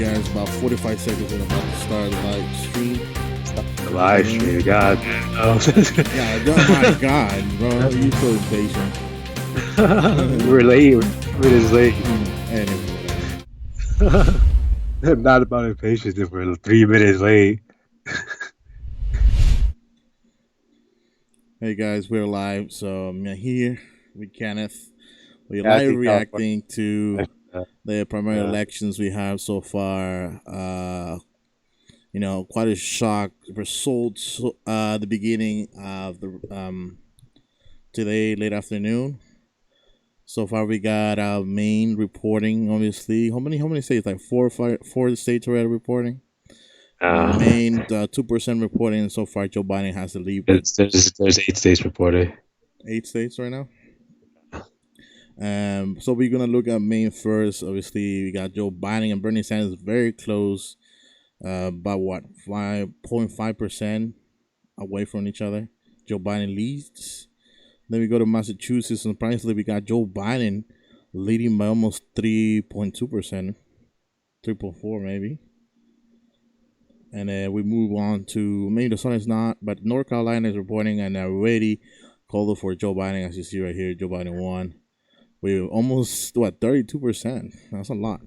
guys, about 45 seconds and about to start the live stream. The live stream, God. Yeah, oh my God, bro, you're so impatient. We're late. We're just late. Anyway, Not about impatience if we're 3 minutes late. hey guys, we're live. So I'm here with Kenneth. We're Yeah, I live think reacting to uh, the primary uh, elections we have so far. Quite a shock results at the beginning of the today late afternoon. So far, we got our main reporting. Obviously, how many states? Like four states already reporting. Main 2% reporting. So far, Joe Biden has the lead with there's 8 states reported. 8 states right now. So we're gonna look at Maine first. Obviously, we got Joe Biden and Bernie Sanders very close, by what 5.5% away from each other. Joe Biden leads. Then we go to Massachusetts, and surprisingly, we got Joe Biden leading by almost 3.2%, 3.4 maybe. And then we move on to maybe the sun is not, but North Carolina is reporting and already called for Joe Biden, as you see right here. Joe Biden won. We almost 32%. That's a lot.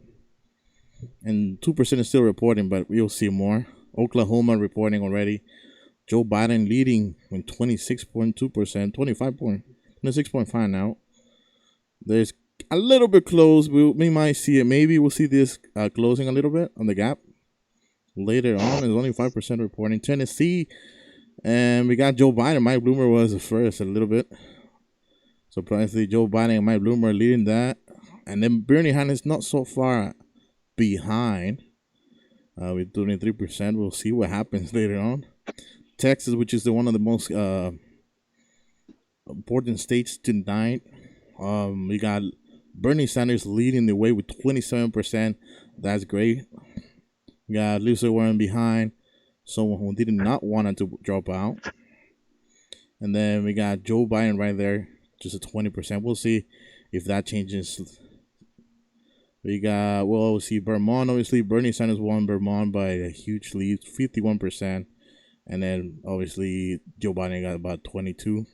And 2% is still reporting, but we'll see more. Oklahoma reporting already. Joe Biden leading with 26.2%, 26.5 now. There's a little bit close. We might see it. Maybe we'll see this closing a little bit on the gap later on. It's only 5% reporting. Tennessee, and we got Joe Biden. Mike Bloomberg was the first a little bit. Surprisingly, Joe Biden and Mike Bloomberg leading that. And then Bernie Sanders not so far behind with 23%. We'll see what happens later on. Texas, which is one of the most important states tonight. We got Bernie Sanders leading the way with 27%. That's great. We got Lisa Warren behind, someone who did not want to drop out. And then we got Joe Biden right there, just a 20%. We'll see if that changes. We'll see Vermont. Obviously, Bernie Sanders won Vermont by a huge lead, 51%. And then, obviously, Joe Biden got about 22%.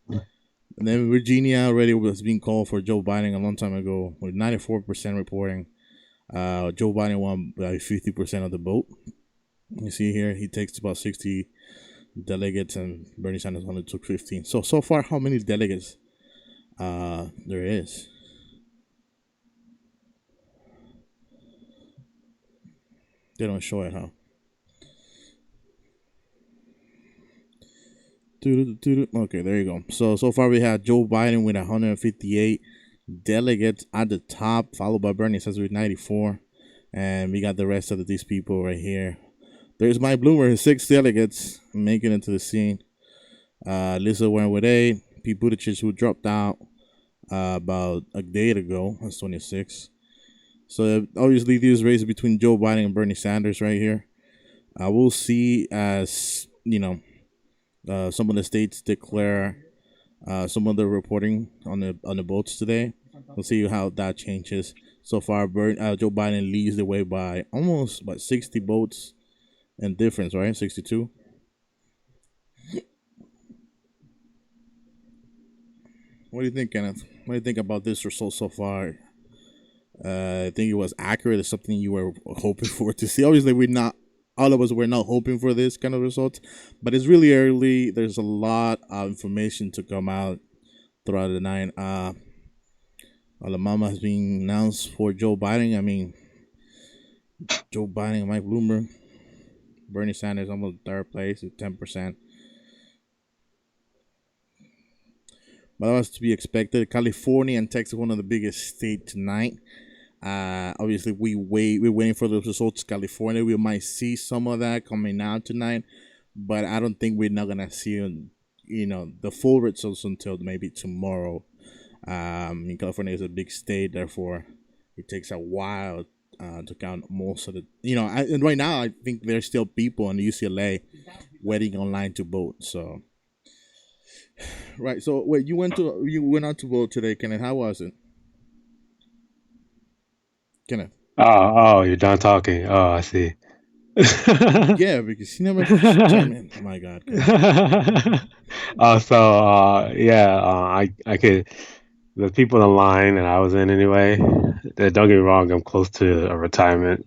And then Virginia already was being called for Joe Biden a long time ago with 94% reporting. Joe Biden won by 50% of the vote. You see here, he takes about 60 delegates, and Bernie Sanders only took 15. So far, how many delegates there is? They don't show it, huh? Okay, there you go. So far we have Joe Biden with 158 delegates at the top, followed by Bernie Sanders with 94, and we got the rest of these people right here. There's Mike Bloomberg, 6 delegates making it to the scene. Lisa Warren with 8, Pete Buttigieg, who dropped out about a day ago, that's 26. So obviously this race between Joe Biden and Bernie Sanders right here. We'll see as some of the states declare some of the reporting on the votes today. We'll see how that changes. So far, Joe Biden leads the way by almost 60 votes in difference, right? 62. What do you think, Kenneth? What do you think about this result so far? I think it was accurate. It's something you were hoping for to see. Obviously, all of us were not hoping for this kind of result, but it's really early. There's a lot of information to come out throughout the night. Alabama has been announced for Joe Biden. I mean, Joe Biden and Mike Bloomberg. Bernie Sanders almost third place at 10%. But that was to be expected. California and Texas, one of the biggest states tonight. Obviously, we're waiting for those results. California, we might see some of that coming out tonight, but I don't think we're not gonna see the full results until maybe tomorrow. California is a big state, therefore it takes a while to count most of the. And right now I think there's still people in UCLA waiting online to vote. So, right. So wait, you went out to vote today, Kenneth? How was it? Kenneth. Oh, you're done talking. Oh, I see. Yeah, because he never chime in. Oh my God, God. Yeah, I could the people in line that I was in anyway. Don't get me wrong, I'm close to a retirement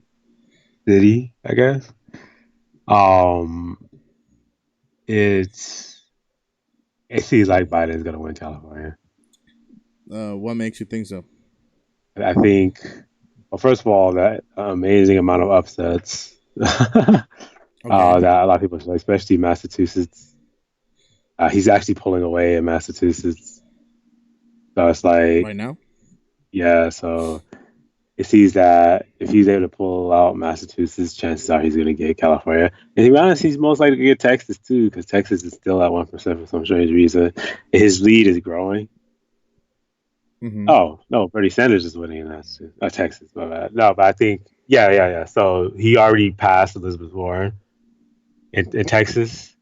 city, I guess. Um, it's it seems like Biden's gonna win California. What makes you think so? I think, well, first of all, that amazing amount of upsets that Okay, a lot of people, especially Massachusetts, he's actually pulling away in Massachusetts. So it's like, right now. yeah, so it sees that if he's able to pull out Massachusetts, chances are he's going to get California. And to be honest, he's most likely to get Texas too, because Texas is still at 1% for some strange reason. His lead is growing. Mm-hmm. Oh no, Bernie Sanders is winning in Texas. My bad. No, but I think yeah. So he already passed Elizabeth Warren in Texas,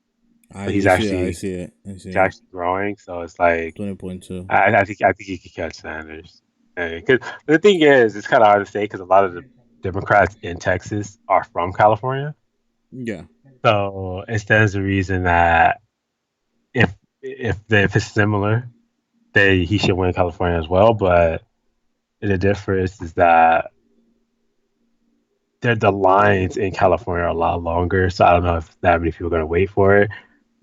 I but you see it. I see it. I see he's it. actually growing. So it's like 20.2. I think he could catch Sanders. Because the thing is, it's kind of hard to say because a lot of the Democrats in Texas are from California. Yeah. So it stands to reason that if if it's similar, he should win California as well. But the difference is that the lines in California are a lot longer. So I don't know if that many people are going to wait for it.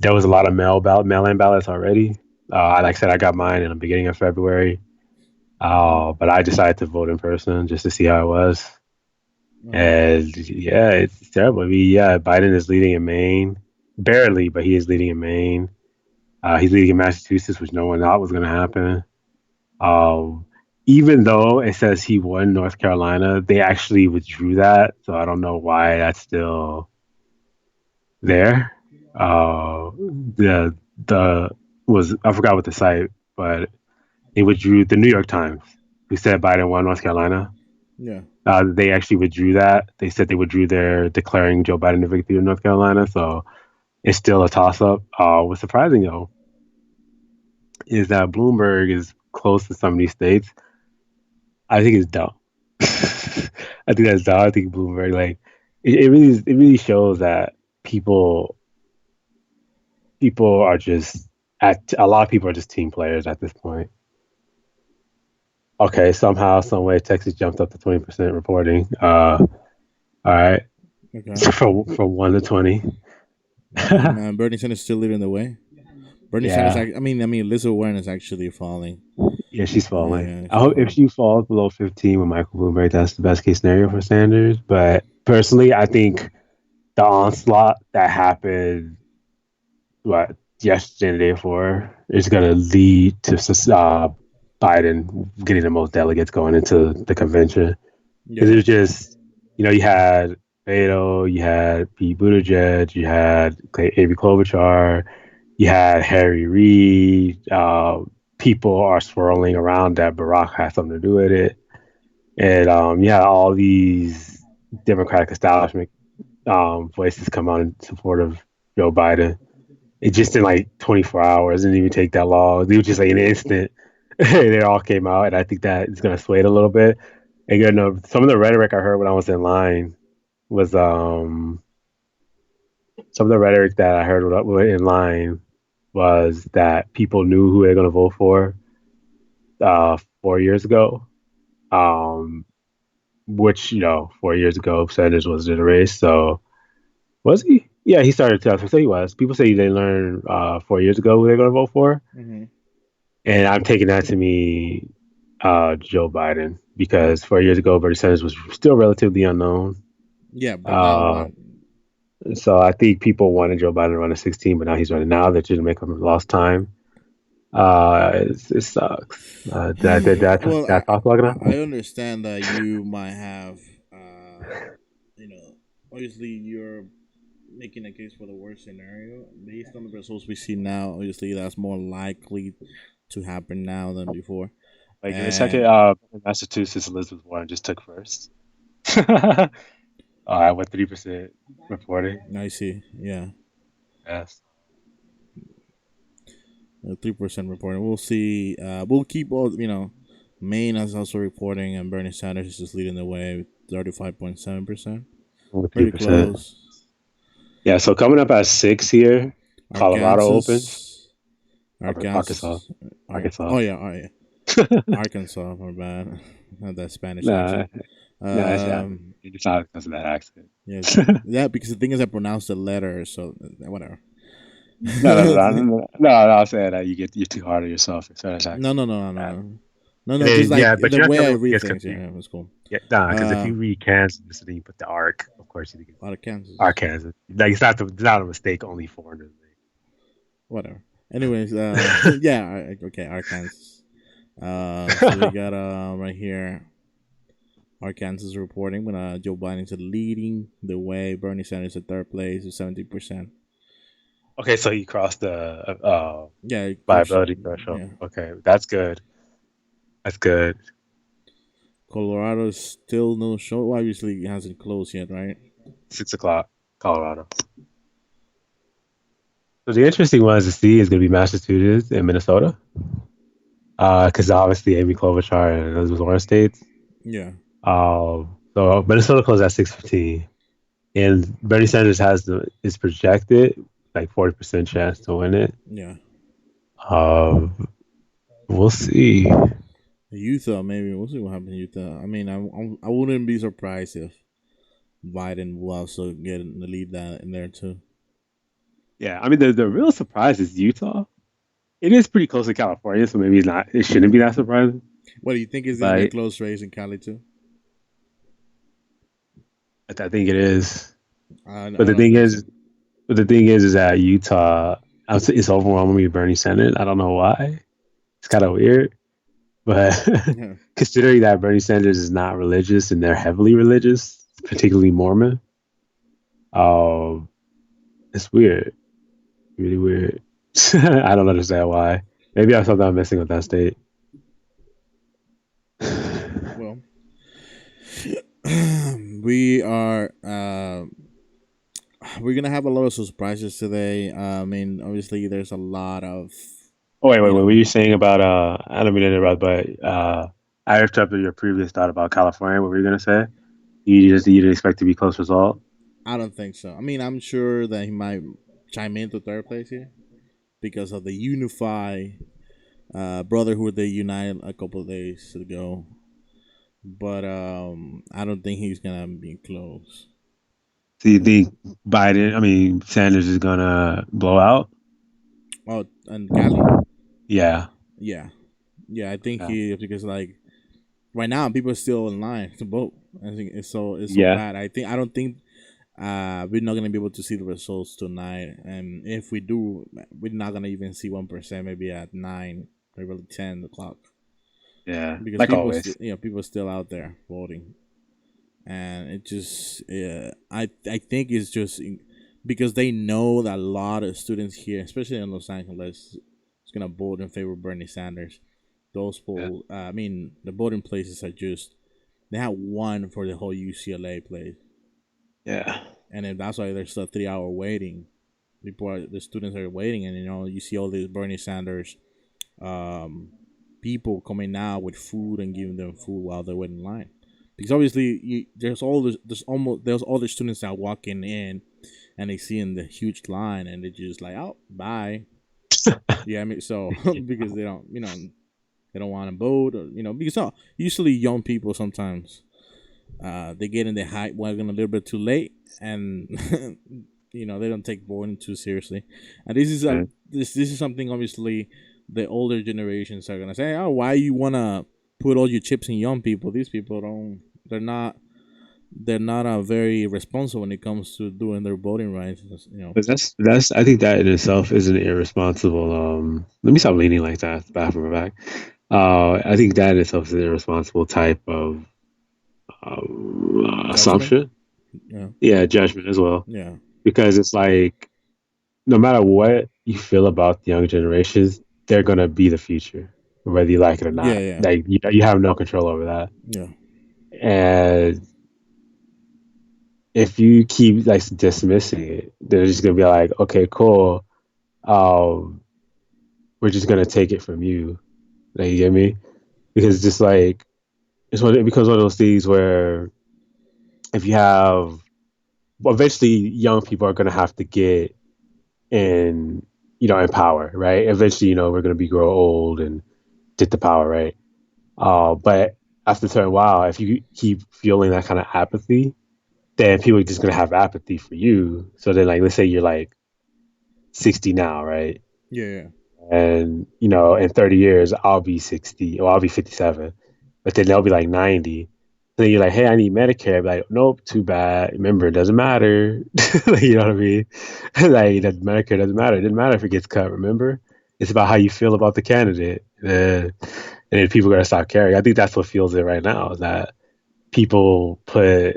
There was a lot of mail-in ballots already. Like I said, I got mine in the beginning of February. Mm-hmm. But I decided to vote in person just to see how it was. Uh-huh. And yeah, it's terrible. I mean, yeah, Biden is leading in Maine, barely, but he is leading in Maine. He's leading in Massachusetts, which no one thought was going to happen. Um, Even though it says he won North Carolina, they actually withdrew that. So I don't know why that's still there. The was I forgot what the site, but they withdrew the New York Times, who said Biden won North Carolina. Yeah. They actually withdrew that. They said they withdrew their declaring Joe Biden the victory in North Carolina. So it's still a toss up. What's surprising though is that Bloomberg is close to some of these states. I think it's dumb. I think that's dumb. I think Bloomberg like it really shows that people people are just at a lot of people are just team players at this point. Okay, somehow, some way, Texas jumped up to 20% reporting. All right, Okay. from 1 to 20. Bernie Sanders still leading the way. Bernie Sanders. Yeah, I mean, Elizabeth Warren is actually falling. yeah, she's falling. Yeah, I she's hope if falling. she falls below 15 with Michael Bloomberg, that's the best case scenario for Sanders. But personally, I think the onslaught that happened, what, yesterday and the day before, is going to lead to Biden getting the most delegates going into the convention. Because it Yeah. was just, you had Beto, you had Pete Buttigieg, you had Amy Klobuchar, you had Harry Reid. People are swirling around that Barack has something to do with it. And all these Democratic establishment voices come out in support of Joe Biden. It just in like 24 hours, it didn't even take that long. It was just like an instant. They all came out, and I think that it's going to sway it a little bit. And some of the rhetoric I heard when I was in line was some of the rhetoric that I heard in line was that people knew who they're going to vote for 4 years ago. Um, which 4 years ago Sanders was in the race. So was he? Yeah, he started 2000. So he was. People say they learned 4 years ago who they're going to vote for, Hmm. and I'm taking that to me Joe Biden because 4 years ago Bernie Sanders was still relatively unknown. Yeah, but now Uh, what? so I think people wanted Joe Biden to run at 16, but now he's running now. They're trying to make him lost time. It sucks. Well, That's talk long enough. I understand that you might have, you know, obviously you're making a case for the worst scenario based on the results we see now. Obviously, that's more likely to happen now than before. Like, give me a second. And Massachusetts, Elizabeth Warren just took first. I went 3% reporting. I see, yeah, Yes. 3% reporting. We'll see. We'll keep all Maine is also reporting, and Bernie Sanders is just leading the way with 35.7%. Only Pretty 3%. close. Yeah, so coming up at 6 here, Colorado opens. Arkansas, Arkansas. Arkansas. Oh yeah. Arkansas. Oh yeah. Oh yeah. Arkansas. My bad. Not that Spanish Nah, accent. nah, yeah, Um. it's not because of that accent. Yes. Yeah. Because the thing is, I pronounce the letter, so whatever. No, no, no, no, no, no, no, I'm saying that you're too hard on yourself. It's not No, accent. no, no, no, no, Bad. no. No, And no, just then, like yeah, but the you have to way I remember read gets things. Yeah, confused. yeah, it was cool. Yeah, nah, because if Uh, you read Kansas and then you put the arc, of course you think it's a lot of Kansas. Arkansas. Like it's not a mistake. Only foreigners make. Whatever. Anyways, yeah, okay, Arkansas. So we got right here, Arkansas reporting when Joe Biden's leading the way. Bernie Sanders at third place with 70%. Okay, so you crossed the Yeah, close. viability threshold. Yeah, Okay, that's good. That's good. Colorado still no show. Well, obviously, it hasn't closed yet, right? 6 o'clock, Colorado. So the interesting ones to see is going to be Massachusetts and Minnesota, because obviously Amy Klobuchar and those orange states. Yeah, So Minnesota closed at 6:15, and Bernie Sanders has the is projected like 40% chance to win it. yeah. Um, we'll see. Utah, maybe we'll see what happens in Utah. I mean, I wouldn't be surprised if Biden will also get in the lead that in there too. Yeah, I mean the real surprise is Utah. It is pretty close to California, so maybe it's not. It shouldn't be that surprising. What do you think is gonna be a But close race in Cali too? I think it is. But I the don't thing think so. is, but the thing is that Utah, it's overwhelmingly Bernie Sanders. I don't know why. It's kind of weird, but Yeah. considering that Bernie Sanders is not religious and they're heavily religious, particularly Mormon, um, it's weird, really weird. I don't understand why. Maybe I thought that I'm messing with that state. Well, we are. We're gonna have a lot of surprises today. I mean, obviously, there's a lot of Oh wait, wait, you wait. What know. were you saying about I don't mean to interrupt, but I interrupted your previous thought about California. What were you gonna say? You didn't expect to be close result. I don't think so. I mean, I'm sure that he might chime into third place here because of the Unify Brotherhood they united a couple of days ago. But I don't think he's gonna be close. So you think Biden? I mean Sanders is gonna blow out? Oh, and Cali? Yeah. Yeah, yeah. I think Yeah. he because like right now people are still in line to vote. I think it's so Yeah. bad. I don't think we're not gonna be able to see the results tonight, and if we do, we're not gonna even see 1%. Maybe at 9, maybe 10 o'clock, Yeah. because Like people still always. people are still out there voting, and it just I think it's just because they know that a lot of students here, especially in Los Angeles, is gonna vote in favor of Bernie Sanders. Those Yeah. poll, I mean, the voting places are just they have one for the whole UCLA place, Yeah. and then that's why there's a 3 hour waiting. The students are waiting, and you see all these Bernie Sanders um, people coming out with food and giving them food while they're waiting in line. Because obviously, there's all the students that walking in and they see in the huge line and they're just like, oh, bye. Yeah, I mean, so because they don't want to vote, or because usually young people sometimes they get in the hype wagon a little bit too late, and they don't take voting too seriously. And Yeah. this is something obviously the older generations are gonna say, oh, why you wanna put all your chips in young people? These people don't. They're not very responsible when it comes to doing their voting rights. But that's I think that in itself is an irresponsible let me stop leaning like that. It's bad for my back. I think that in itself is an irresponsible type of Judgment. assumption. Yeah, Yeah, judgment as well. yeah, Because it's like no matter what you feel about the young generations, they're gonna be the future, whether you like it or yeah, not. yeah, Like you have no control over that. yeah. And if you keep like dismissing it, they're just gonna be like, okay, cool. Um, we're just gonna take it from you. Like you get me? Because just like it becomes one of those things where if you have, well, eventually young people are going to have to get in, in power, right? Eventually, we're going to be grow old and get the power, right? But after a certain while, if you keep feeling that kind of apathy, then people are just going to have apathy for you. So then, like, let's say you're like 60 now, right? Yeah, yeah, And in 30 years I'll be 60 or I'll be 57, but then they'll be like 90. Then you're like, hey, I need Medicare. I'll be like, nope, too bad. Remember, it doesn't matter. Like, you know what I mean? Like, that Medicare doesn't matter. It doesn't matter if it gets cut. Remember, it's about how you feel about the candidate. And then people are gonna stop caring. I think that's what feels it right now. Is that people put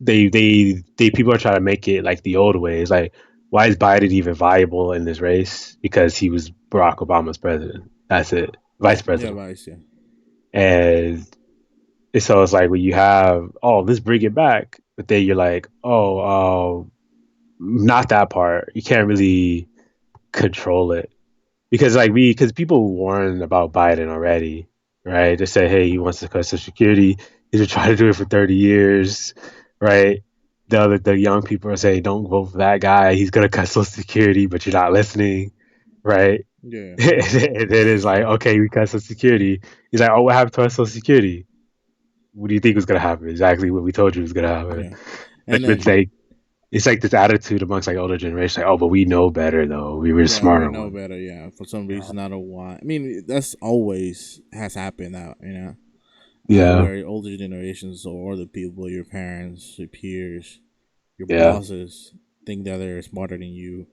they people are trying to make it like the old ways. Like, why is Biden even viable in this race? Because he was Barack Obama's president. That's it, vice yeah, president. vice, yeah, And so it's like when you have, oh, let's bring it back, but then you're like, oh, not that part. You can't really control it. Because people warned about Biden already, right? They said, hey, he wants to cut Social Security. He's been trying to do it for 30 years, right? The young people are saying, don't vote for that guy. He's gonna cut Social Security, but you're not listening, right? yeah, And then it's like, okay, we cut Social Security. He's like, oh, what happened to our Social Security? What do you think was gonna happen? Exactly what we told you was gonna happen. yeah. But And it's then like this attitude amongst like older generation, like, oh, but we know better though. We were yeah, we smarter know ones. better. Yeah, for some Yeah. reason, I don't know why. I mean, that's always has happened out. Yeah. Where older generations or the people, your parents, your peers, your Yeah. bosses think that they're smarter than you.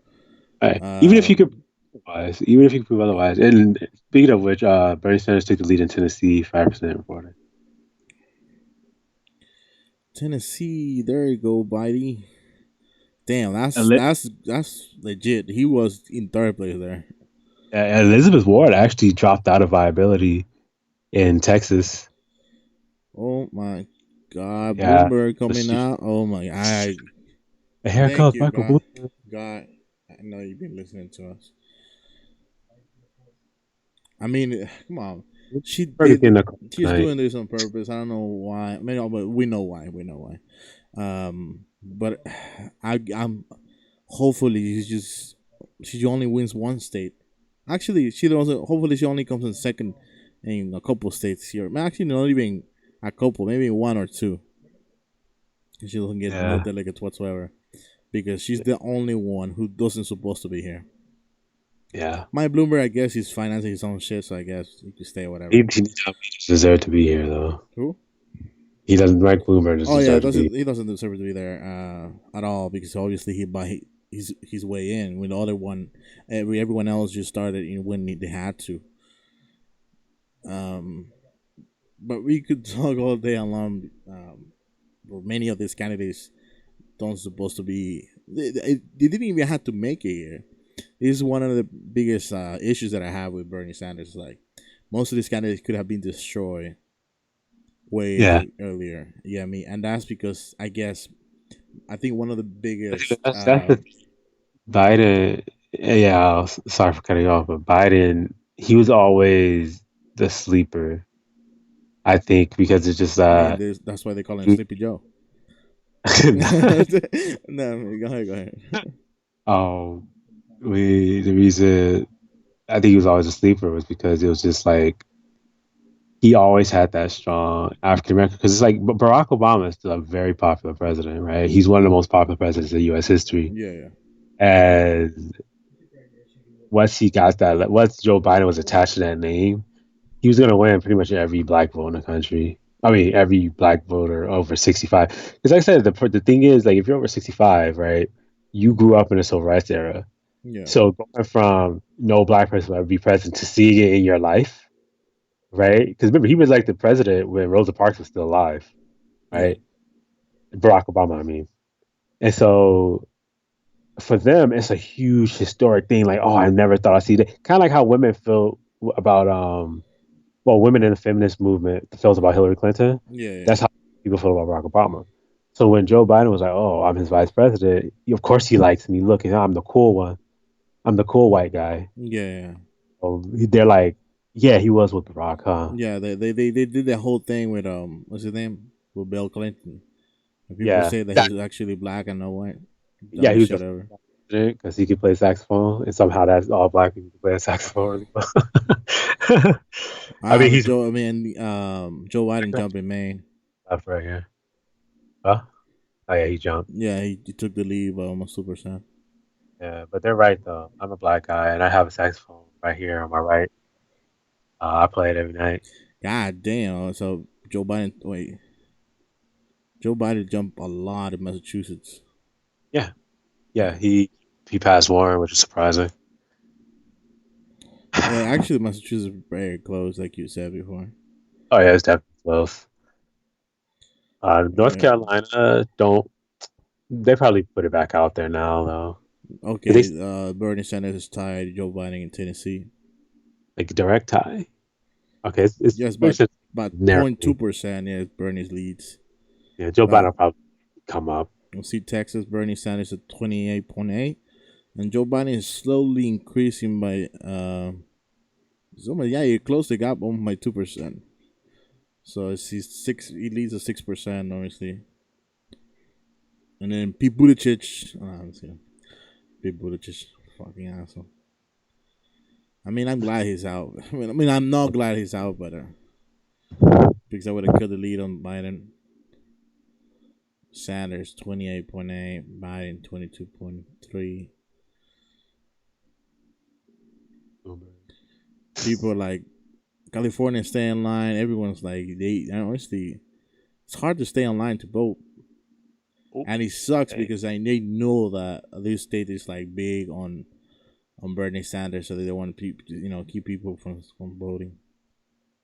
Right. Even if you could Um, even if you could prove otherwise. And speaking of which, Bernie Sanders took the lead in Tennessee, 5% reporting. Tennessee, there you go, Bitey. Damn, Eli- that's legit. He was in third place there. Elizabeth Ward actually dropped out of viability in Texas. Oh my God, Yeah. Bloomberg So coming out. Oh my, I here thank comes you, Michael God. Bloomberg. God, I know you've been listening to us. I mean, come on. She Bloomberg is did. getting a call She's tonight. doing this on purpose. I don't know why. I mean, but we know why. We know why. But I'm hopefully he's just she only wins one state. Actually, she doesn't. Hopefully, she only comes in second in a couple states here. Actually, not even a couple, maybe one or two. She doesn't get no Yeah. delegates whatsoever because she's the only one who doesn't supposed to be here. Yeah. My Bloomberg, I guess, he's financing his own shit, so I guess he could stay or He, whatever. he doesn't deserve to be here though. Who? He doesn't. Mike Bloomberg doesn't Oh yeah, deserve to doesn't be. he doesn't deserve to be there at all because obviously he by his way in when the other one everyone else just started when they had to. Um, but we could talk all day long. For many of these candidates don't supposed to be. They didn't even have to make it here. This is one of the biggest issues that I have with Bernie Sanders. Like most of these candidates could have been destroyed Yeah. way earlier. Yeah, me, and that's because I think one of the biggest. That's the Biden. Yeah. Sorry for cutting you off, but Biden, he was always the sleeper. I think because it's just I mean, that's why they call him Sleepy Joe. No, I mean, go ahead, go ahead. um we the reason I think he was always a sleeper was because it was just like he always had that strong African American because it's like Barack Obama is still a very popular president, right? He's one of the most popular presidents in U.S. history, Yeah, yeah, and once Joe Biden was attached to that name, he was gonna win pretty much every black vote in the country. I mean, every black voter over 65. Because like I said, the thing is, like, if you're over 65, right, you grew up in the civil rights era. yeah, So going from no black person will ever be president to seeing it in your life, right? Because remember, he was like the president when Rosa Parks was still alive, yeah, right? Barack Obama, I mean. And so for them, it's a huge historic thing. Like, oh, I never thought I'd see that. Kind of like how women feel about well, women in the feminist movement feels about Hillary Clinton. yeah, yeah, That's how people feel about Barack Obama. So when Joe Biden was like, "Oh, I'm his vice president," of course he likes me. Look, I'm the cool one. I'm the cool white guy. yeah, So they're like, "Yeah, he was with Barack, huh?" yeah. They did that whole thing with what's his name with Bill Clinton. And people Yeah, say that he's actually black and no white. yeah, he Dumbest was the shit ever. president because he could play saxophone, and somehow that's all black people can play a saxophone really well. I mean, he's Joe Biden jumped in Maine. left right here. Huh? Oh yeah, he jumped. Yeah, he took the lead by almost 2%. Yeah, but they're right though. I'm a black guy, and I have a saxophone right here on my right. I play it every night. God damn. So Joe Biden jumped a lot in Massachusetts. Yeah, yeah. He passed Warren, which is surprising. Yeah, Oh actually, Massachusetts is very close, like you said before. yeah, it's definitely close. North Yeah. Carolina don't. They probably put it back out there now though. Did they Okay. Bernie Sanders is tied Joe Biden in Tennessee. like direct tie? Okay, it's Yes, very but narrowly. 0.2%. Yeah, Bernie's leads. Yeah, Joe Biden But will probably come up. we'll see Texas. Bernie Sanders at 28.8, and Joe Biden is slowly increasing by yeah, he closed the gap almost by 2%. So it's he's six. He leads at 6%, obviously. And then Pete Buttigieg. I'm just kidding. Pete Buttigieg, fucking asshole. I mean, I'm glad he's out. I'm not glad he's out, but because I would have cut the lead on Biden. Sanders 28.8, Biden 22.3. People are like California stay in line. Everyone's like they honestly, it's hard to stay online to vote, Oh, and it sucks okay. because they know that this state is like big on Bernie Sanders, so they don't want people keep people from voting.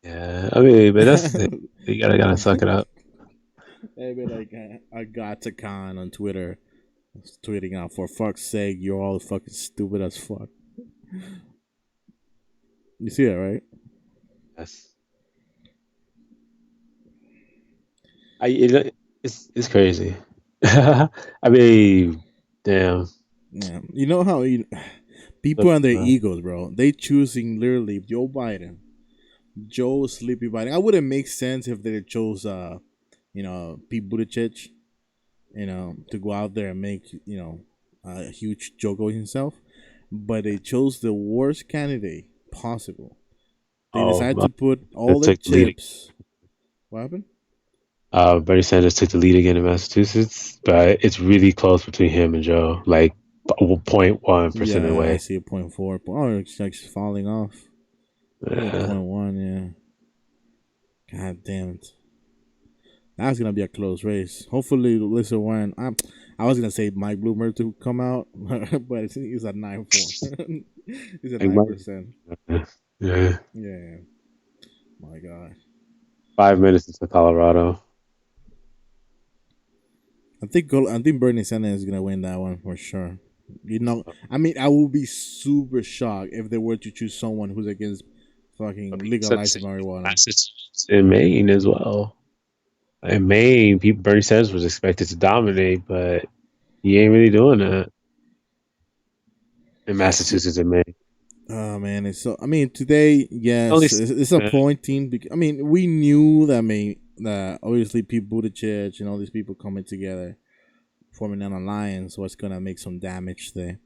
Yeah, I mean, but that's the thing. They You gotta suck it up. be like, I got to con on Twitter, tweeting out for fuck's sake, you're all fucking stupid as fuck. You see that, right? That's it's crazy. I mean, damn. Yeah, you know how people Look, and their egos, bro. They choosing literally Joe Biden, Joe Sleepy Biden. I wouldn't make sense if they chose Pete Buttigieg, to go out there and make a huge joke of himself, but they chose the worst candidate possible. They decided to put all Sanders their took the lead. chips. What happened? Bernie Sanders took the lead again in Massachusetts, but it's really close between him and Joe, like 0.1% Yeah, I away. see a point four. Oh, it's like falling off. Only a Uh, point one. Yeah. God damn it. That's gonna be a close race. Hopefully, Lisa Warren. I was gonna say Mike Bloomberg to come out, but he's at 9.4. He's at like, 9%. yeah, Yeah, my God. 5 minutes into Colorado. I think Bernie Sanders is gonna win that one for sure. I will be super shocked if they were to choose someone who's against But fucking people said the legalizing same thing in marijuana. Massachusetts and Maine as well. In Maine, people Bernie Sanders was expected to dominate, but he ain't really doing that in Massachusetts and Maine. Oh man, it's so. I mean, today, Only yes, it's disappointing because we knew that. That obviously Pete Buttigieg and all these people coming together, forming an alliance, was gonna make some damage there.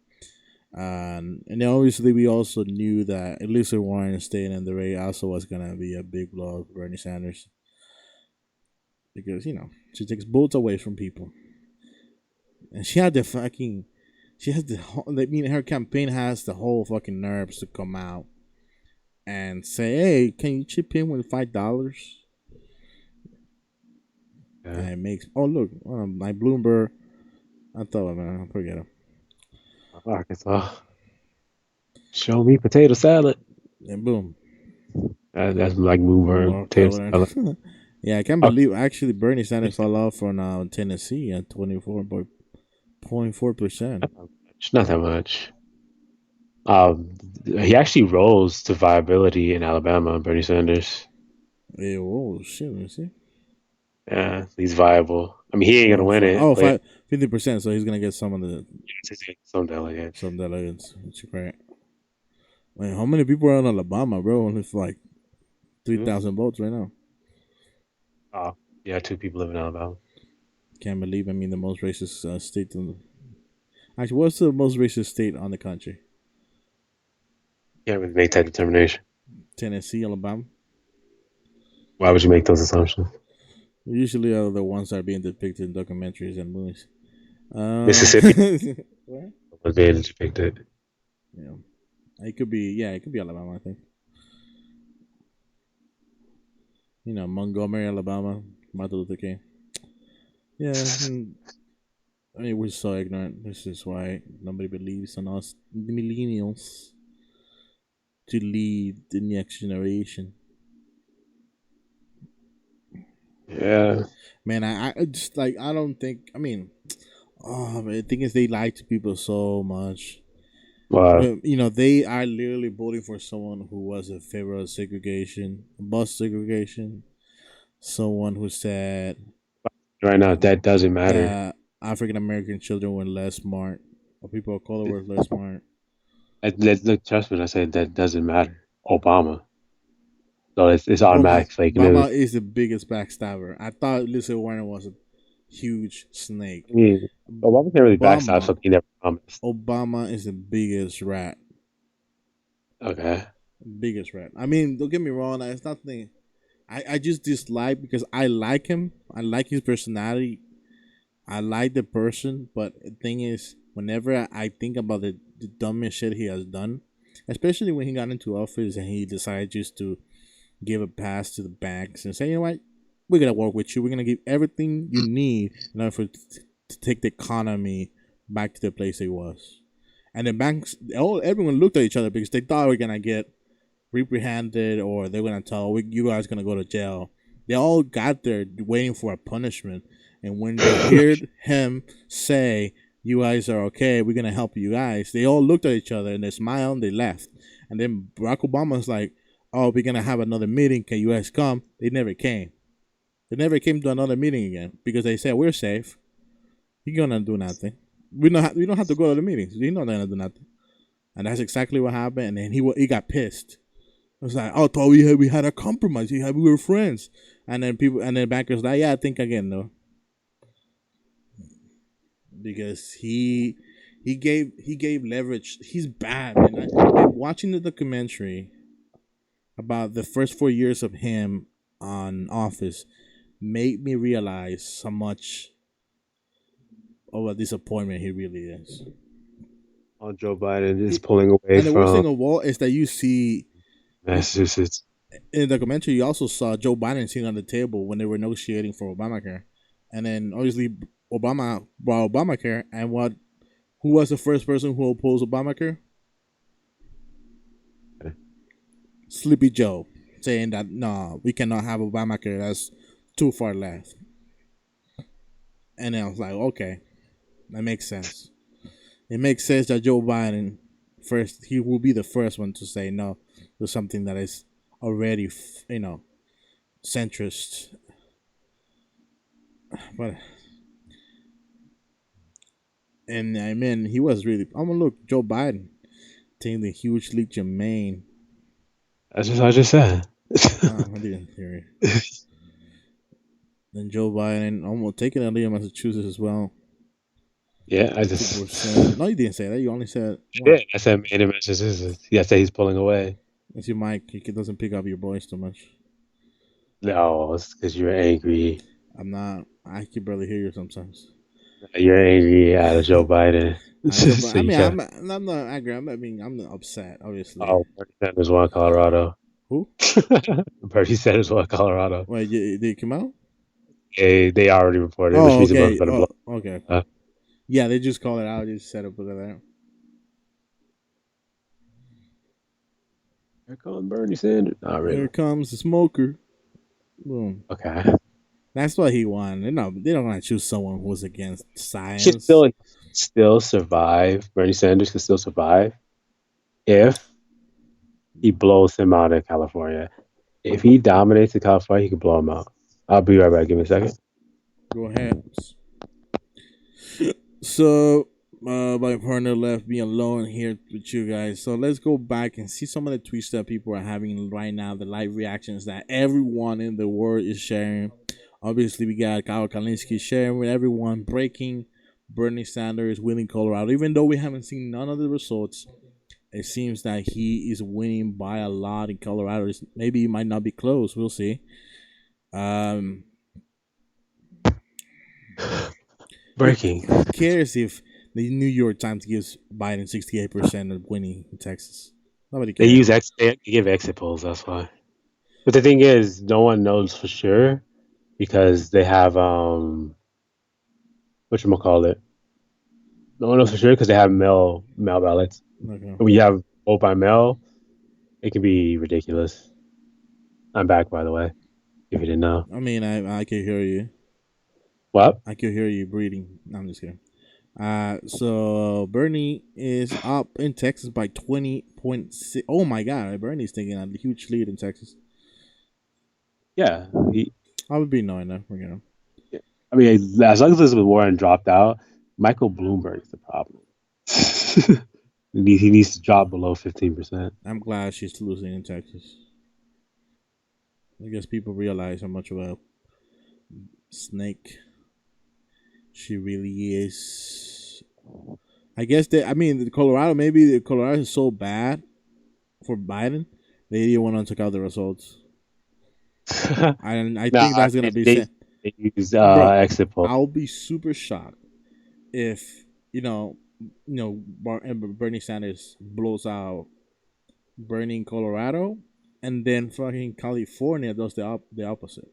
And then obviously we also knew that Elizabeth Warren staying in the race also was gonna be a big blow for Bernie Sanders because she takes votes away from people, and she has the whole. I mean, her campaign has the whole fucking nerves to come out and say, "Hey, can you chip in with $5?" yeah. And it makes look, my Bloomberg. I thought, man, forget him. Arkansas. Show me potato salad. And boom, That's like mover North potato Carolina. salad. Yeah, I can't Okay. believe actually Bernie Sanders fell off from Tennessee at 24.4%. Not that much. He actually rose to viability in Alabama, Bernie Sanders. Hey, whoa, shit, let me see. Yeah, he's viable. I mean, he ain't gonna Oh, win it, oh, but 50%. So he's gonna get some delegates. some delegates. That's great. Wait, how many people are in Alabama, bro? It's like three Two? thousand votes right now. Oh, yeah, two people live in Alabama. Can't believe. I mean, the most racist state. Actually, what's the most racist state on the country? Can't really make that determination. Tennessee, Alabama. Why would you make those assumptions? Usually are the ones that are being depicted in documentaries and movies. Mississippi What? was being depicted. Yeah, it could be. Yeah, it could be Alabama. I think. Montgomery, Alabama. Martin Luther King. Yeah. I mean, we're so ignorant. This is why nobody believes in us, the millennials, to lead the next generation. Yeah. Man, I just like I don't think. I mean, oh, man, the thing is, they lie to people so much. Well, They are literally voting for someone who was in favor of segregation, bus segregation. Someone who said right now that doesn't matter. that African American children were less smart, or people of color were less smart. Look, trust me, I said that doesn't matter. Obama. So it's Obama, automatic fake news. Obama is the biggest backstabber. I thought Lisa Warren was a huge snake. I mean, Obama can't really backstab Obama, something he never promised. Obama is the biggest rat. Okay. Biggest rat. I mean, don't get me wrong. It's nothing. I just dislike because I like him. I like his personality. I like the person. But the thing is, whenever I think about the dumbest shit he has done, especially when he got into office and he decided just to give a pass to the banks and say, you know what, we're gonna work with you. We're gonna give everything you need in order to take the economy back to the place it was. And the banks, everyone looked at each other because they thought we are gonna get reprehended or they're gonna tell you guys gonna go to jail. They all got there waiting for a punishment, and when they heard him say, "You guys are okay. We're gonna help you guys," they all looked at each other and they smiled and they left. And then Barack Obama's like, "Oh, we're gonna have another meeting. Can you guys come?" They never came. They never came to another meeting again because they said we're safe. You're gonna do nothing. We don't have to go to the meetings. You're not gonna do nothing. And that's exactly what happened. And then he got pissed. It was like, oh, I thought we had a compromise. We were friends. And then bankers like, yeah, I think again though, because he gave leverage. He's bad, man. Watching the documentary about the first 4 years of him on office made me realize how much of a disappointment he really is. On Joe Biden is He, pulling away and the worst from thing of all is that you see Massachusetts. in the documentary, you also saw Joe Biden sitting on the table when they were negotiating for Obamacare, and then obviously Obama brought Obamacare, and who was the first person who opposed Obamacare? Sleepy Joe, saying that no, we cannot have Obamacare. That's too far left. And then I was like, okay, that makes sense. It makes sense that Joe Biden first he will be the first one to say no to something that is already centrist. But and I mean he was really. I'm gonna look Joe Biden taking the huge leap to Maine. That's just what I just said. I didn't hear it. Then Joe Biden almost taking a lead in Massachusetts as well. Yeah, I 2%. just No, you didn't say that. You only said yeah, one. I said made in Massachusetts. Yeah, I said he's pulling away. It's your mic. It doesn't pick up your voice too much. No, it's because you're angry. I'm not. I can barely hear you sometimes. You're angry at Joe Biden. Joe Biden. So I you mean, try. I'm not angry. I'm not upset. Obviously. Oh, Bernie Sanders won Colorado. Who? Bernie Sanders won Colorado. Wait, did it come out? They already reported, which Oh, means about okay. to blow. Oh, okay. Uh, Yeah, they just called it out. Just set up with that. Here comes Bernie Sanders. Not Here really. comes the smoker. Boom. Okay. That's what he won. They don't want to choose someone who's against He could science. still survive. Bernie Sanders could still survive if he blows him out of California. If he dominates in California, he could blow him out. I'll be right back. Give me a second. Go ahead. So, my partner left me alone here with you guys. So let's go back and see some of the tweets that people are having right now, the live reactions that everyone in the world is sharing Obviously, we got Kyle Kalinske sharing with everyone, breaking Bernie Sanders winning Colorado. Even though we haven't seen none of the results, it seems that he is winning by a lot in Colorado. Maybe it might not be close. We'll see. Um, Breaking. who cares if the New York Times gives Biden 68% of winning in Texas? Nobody They cares. use they give exit polls. That's why. But the thing is, no one knows for sure because they have what you call it. No one knows for sure because they have mail ballots. Okay. When you have vote by mail, it can be ridiculous. I'm back, by the way, if you didn't know. I mean, I can hear you. What? I can hear you breathing. No, I'm just kidding. So Bernie is up in Texas by 20.6. Oh my God, Bernie's taking a huge lead in Texas. Yeah. I would be knowing that. I mean, as long as Elizabeth Warren dropped out, Michael Bloomberg is the problem. He needs to drop below 15%. I'm glad she's losing in Texas. I guess people realize how much of a snake she really is. I guess that I mean the Colorado. Maybe the Colorado is so bad for Biden, they didn't want to check out the results, and I think Nah, that's gonna be they, sent. they use Bro, exit poll. I'll be super shocked if Bernie Sanders blows out Bernie in Colorado, and then fucking California does the opposite.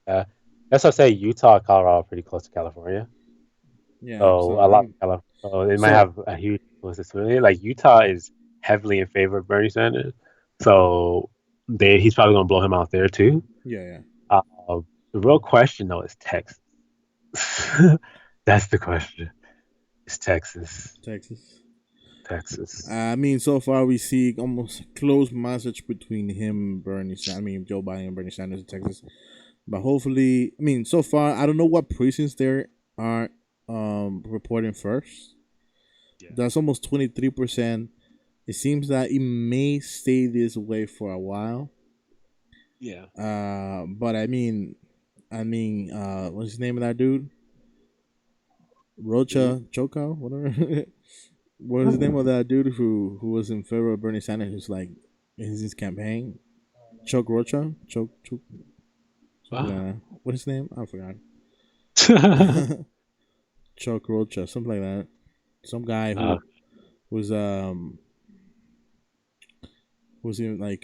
Uh, that's what I say. Utah, Colorado, are pretty close to California, Yeah, so so a lot of I'm California. So it might so have a huge influence. Like Utah is heavily in favor of Bernie Sanders, so he's probably gonna blow him out there too. yeah, yeah. Uh, the real question though is Texas. That's the question. It's Texas. Texas. Texas. I mean, so far we see almost a close match between him, I mean, Joe Biden and Bernie Sanders in Texas. But hopefully, I mean, so far I don't know what precincts there are reporting first. Yeah. That's almost 23%. It seems that it may stay this way for a while. Yeah. But what's the name of that dude? Dude. Rocha Choco, whatever. What is the name of that dude who was in favor of Bernie Sanders? Who's like in his campaign? Chuck Rocha, Chuck, something like Wow. that. What is his name? I forgot. Chuck Rocha, something like that. Some guy uh, who was was in like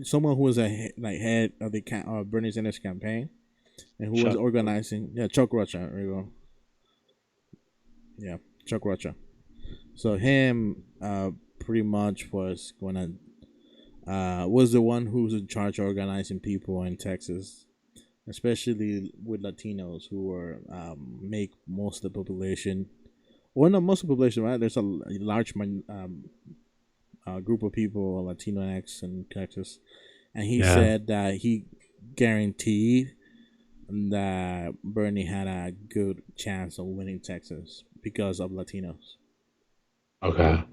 someone who was like head of the Bernie Sanders campaign and who was Chuck. organizing. Yeah, Chuck Rocha. There you go. Yeah, Chuck Rocha. So him pretty much was the one who was in charge of organizing people in Texas, especially with Latinos who were make most of the population. Well, not most of the population, right? There's a large group of people, Latinx in Texas, and he Yeah. said that he guaranteed that Bernie had a good chance of winning Texas because of Latinos. Okay.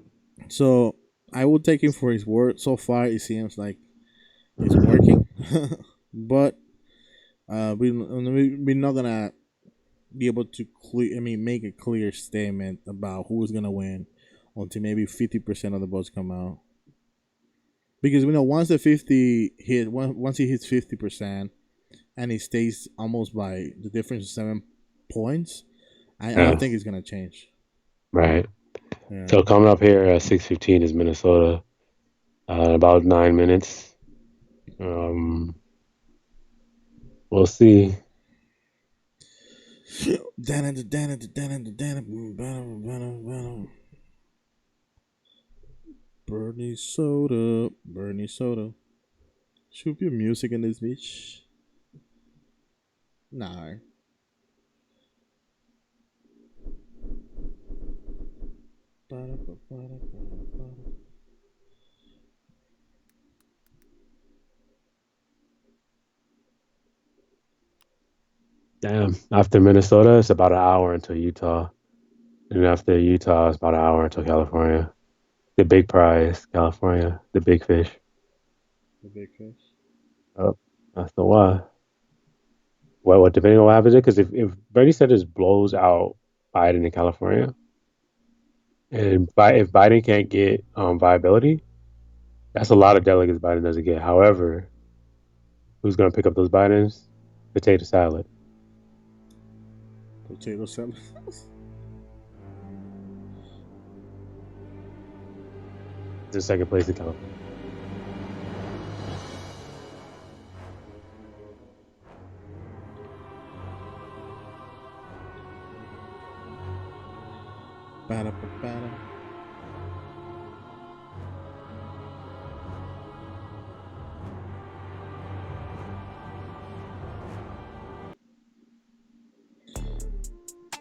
So I will take him for his word. So far, it seems like it's working, but we're not gonna be able to make a clear statement about who's gonna win until maybe 50% of the votes come out. Because we know once he hits 50% and he stays almost by the difference of 7 points, I don't Yeah. think it's gonna change. Right. Yeah. So coming up here at 6:15 is Minnesota. In about 9 minutes. Um, we'll see. Bernie Soda, Bernie Soda. Should be music in this bitch. Nah. Damn. After Minnesota, it's about an hour until Utah, and after Utah, it's about an hour until California. The big prize, California, the big fish. The big fish. Oh, that's the why. What depending on what happens, because if Bernie Sanders blows out Biden in California, and if Biden can't get viability, that's a lot of delegates Biden doesn't get. However, who's going to pick up those Bidens? Potato salad. Potato salad. It's in second place in California. Ba-da-ba-ba-da.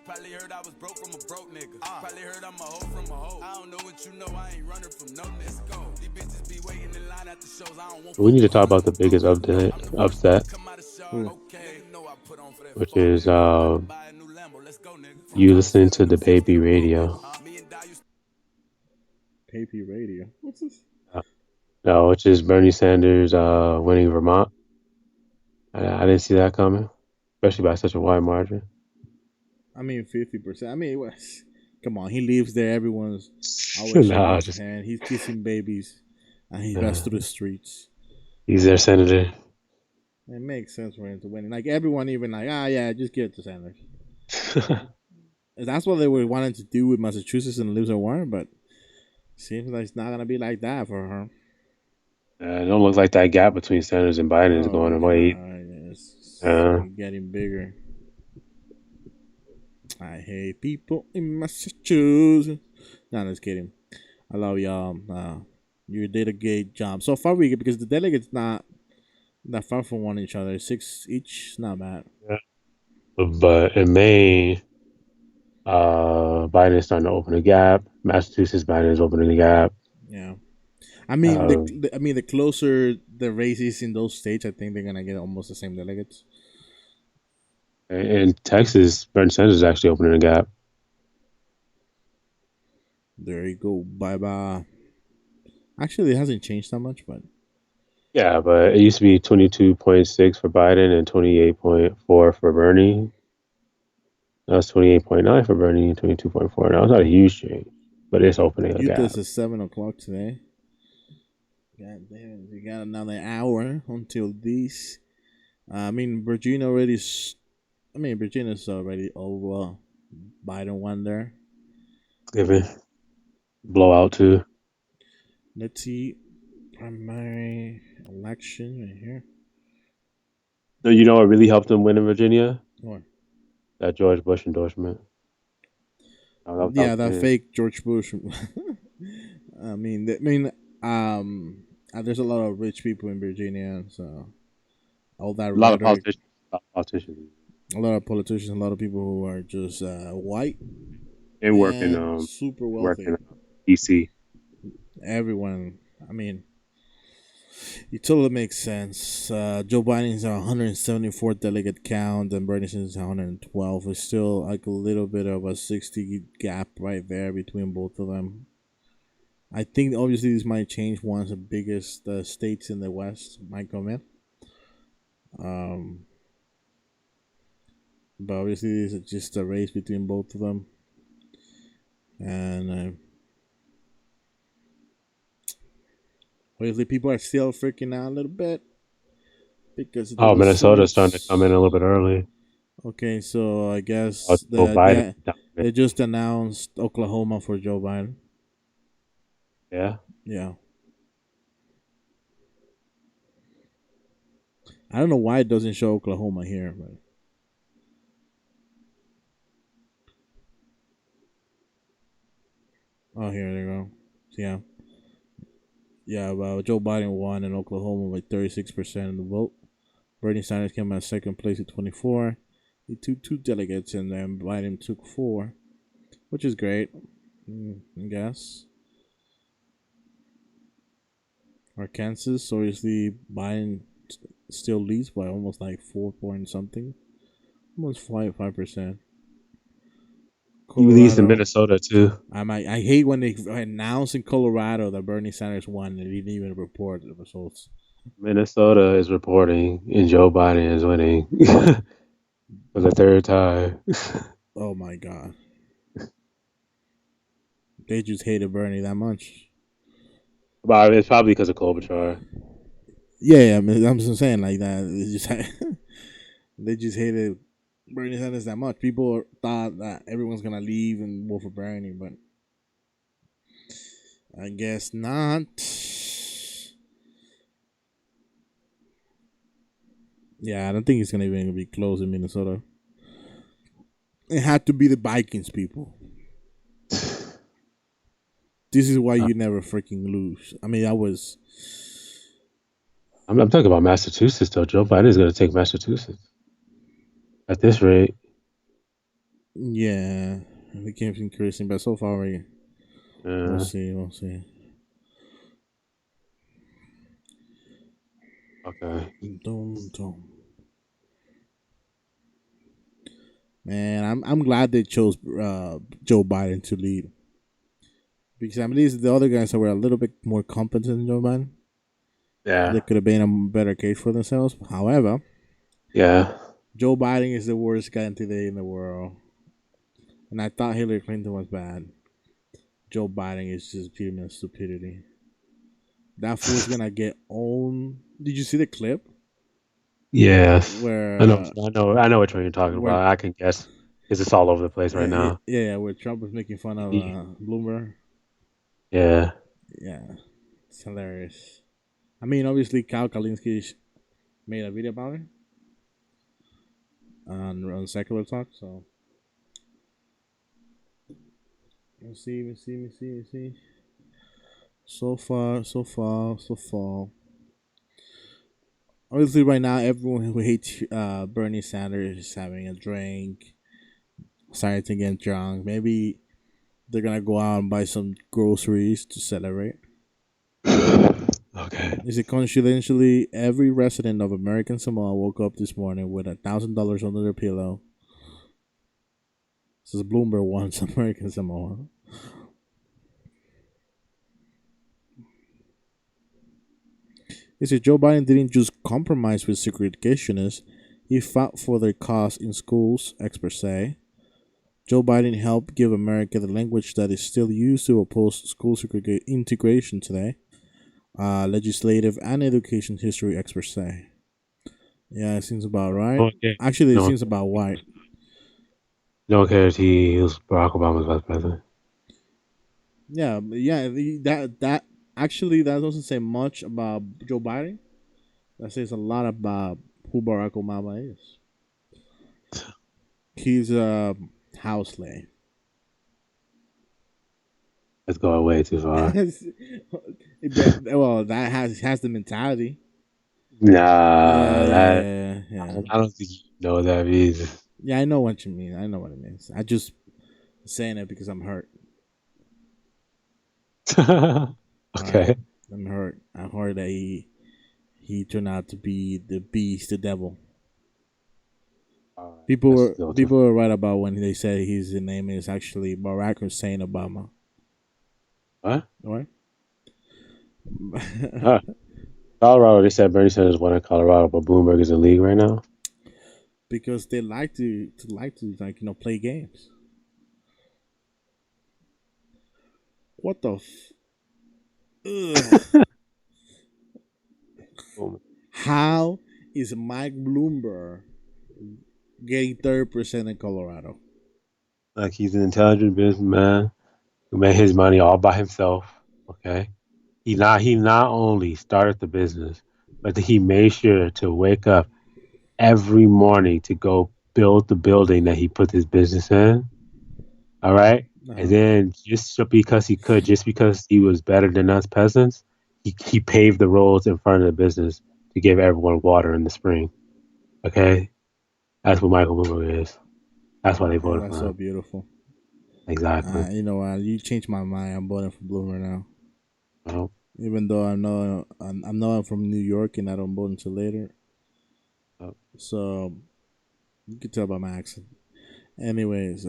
Probably heard I was broke from a broke nigga. Probably heard I'm a hoe from a hoe. I don't know what you know, I ain't running from no nigga. Go. These bitches be waiting in line at the shows. I don't want We fuck need to with talk hoes. about the biggest I'm the first one to upset, come out of shower. Ooh, Okay. Nigga know I put on for that which fuck is nigga. About to buy a new Lambo. Let's go, nigga. From you college listening student to when the them hoes get baby a broke radio. nigga. Me and Di used KP radio. What's this? Uh, No, which is Bernie Sanders winning Vermont. I didn't see that coming, especially by such a wide margin. I mean, 50%. I mean, it was, come on. He lives there. Everyone's always shaking No, his just hand. He's kissing babies, and he runs uh, through the streets. he's their senator. It makes sense for him to win. Like everyone, even like, yeah, just give it to Sanders. That's what they were wanting to do with Massachusetts and Elizabeth Warren, but seems like it's not gonna be like that for her. It don't look like that gap between Sanders and Biden is Oh going my away. god, it's Uh, getting bigger. I hate people in Massachusetts. No, just kidding. I love y'all. You did a great job so far. We because the delegates not that far from one each other. Six each, not bad. yeah. But in Maine, Biden is starting to open a gap. Massachusetts, Biden is opening a gap. Yeah, I mean Um, the closer the race is in those states, I think they're gonna get almost the same delegates. in Texas, Bernie Sanders is actually opening a gap. There you go. Bye bye. Actually, it hasn't changed that much, but Yeah, but it used to be 22.6 for Biden and 28.4 for Bernie. Now it's 28.9 for Bernie and 22.4. Now it's not a huge change, but it's opening a Utah gap. says 7 o'clock today. God damn it, we got another hour until this. I mean, Virginia already. I mean, Virginia's already over. Biden won there. Given blowout too. Let's see. Primary election right here. So you know what really helped him win in Virginia? Or That George Bush endorsement. That was yeah, that big. fake George Bush. I mean, there's a lot of rich people in Virginia, so all that A lot of rhetoric, politicians. A lot of politicians. a lot of politicians, a lot of people who are just white And and super working wealthy. DC. Everyone, I mean, it totally makes sense. Joe Biden's a 174th delegate count, and Bernie Sanders is 112. It's still like a little bit of a 60 gap right there between both of them. I think obviously this might change once the biggest states in the West might come in. Um, but obviously this is just a race between both of them, and obviously people are still freaking out a little bit because of the Oh, Minnesota's starting to come in a results. little bit early. Okay, so I Oh, guess Joe Biden. they just announced Oklahoma for Joe Biden. Yeah. Yeah, I don't know why it doesn't show Oklahoma here, but oh, here they go. Yeah, yeah. Well, Joe Biden won in Oklahoma with 36% of the vote. Bernie Sanders came at second place with 24. He took two delegates, and then Biden took four, which is great. I guess. Arkansas, obviously, Biden still leads by almost like 4 point something, almost 5%. He released in Colorado. Minnesota too. I hate when they announce in Colorado that Bernie Sanders won and they didn't even report the results. Minnesota is reporting, and Joe Biden is winning for the third time. Oh my god, they just hated Bernie that much. But it's probably because of Klobuchar. Yeah, yeah, I mean, I'm just saying like that. It's just they just hated Bernie Sanders that much. People thought that everyone's gonna leave and vote for Bernie, but I guess not. Yeah, I don't think it's gonna even be close in Minnesota. It had to be the Vikings, people. This is why Uh, you never freaking lose. I mean, I was, I'm talking about Massachusetts, though. Joe Biden is going to take Massachusetts at this rate. yeah, it became increasing, but so far, we'll Uh, see, we'll see. okay. Dum, dum. Man, I'm glad they chose Joe Biden to lead because at least the other guys that were a little bit more competent than Joe Biden, they Yeah. could have been a better case for themselves. However, Yeah. Joe Biden is the worst candidate in the world, and I thought Hillary Clinton was bad. Joe Biden is just pure stupidity. That fool's gonna get owned. Did you see the clip Yes. where I know. I know. I know which one you're talking where about. I can guess because it's all over the place right yeah, now. yeah, where Trump was making fun of Yeah. Bloomberg? Yeah. Yeah, it's hilarious. I mean, obviously, Cal Kalinske made a video about it on Secular Talk. So let's see, let's see, let's see, let's see. So far, so far, so far. Obviously, right now, everyone who hates Bernie Sanders is having a drink, starting to get drunk. Maybe they're gonna go out and buy some groceries to celebrate. Okay. Is it coincidentally every resident of American Samoa woke up this morning with $1,000 under their pillow? This is Bloomberg wants American Samoa. Is it Joe Biden didn't just compromise with segregationists, he fought for their cause in schools, experts say. Joe Biden helped give America the language that is still used to oppose school integration today. Legislative and education history experts say. Yeah, it seems about right. No one cares. Actually, it No one seems cares. about white No one cares. He was Barack Obama's vice president. Yeah, yeah. That actually that doesn't say much about Joe Biden. That says a lot about who Barack Obama is. He's a house slave. It's going way too far. Well, that has the mentality. Nah, Yeah, that yeah, yeah. I don't think you know what that means. Yeah, I know what you mean. I know what it means. I just saying it because I'm hurt. All right, Okay. I'm hurt. I'm hurt that he turned out to be the beast, the devil. All right. People That's were still too people were right about when they said his name is actually Barack Hussein Obama. far. Right? What? Colorado, they said Bernie Sanders won in Colorado, but Bloomberg is in league right now. Because they like to like play games. What the? Ugh. Boom. How is Mike Bloomberg getting 30% in Colorado? Like he's an intelligent businessman who made his money all by himself. Okay. He not only started the business, but he made sure to wake up every morning to go build the building that he put his business in. All right. And Uh-huh. then just so because he could, just because he was better than us peasants, he paved the roads in front of the business to give everyone water in the spring. Okay. That's what Michael Bloomberg is. That's why they Yeah, voted that's for so him. beautiful. Exactly. You know what? You changed my mind. I'm voting for Bloomer now. Well, Even though I know I'm from New York and I don't vote until later, well, so you can tell by my accent. Anyways,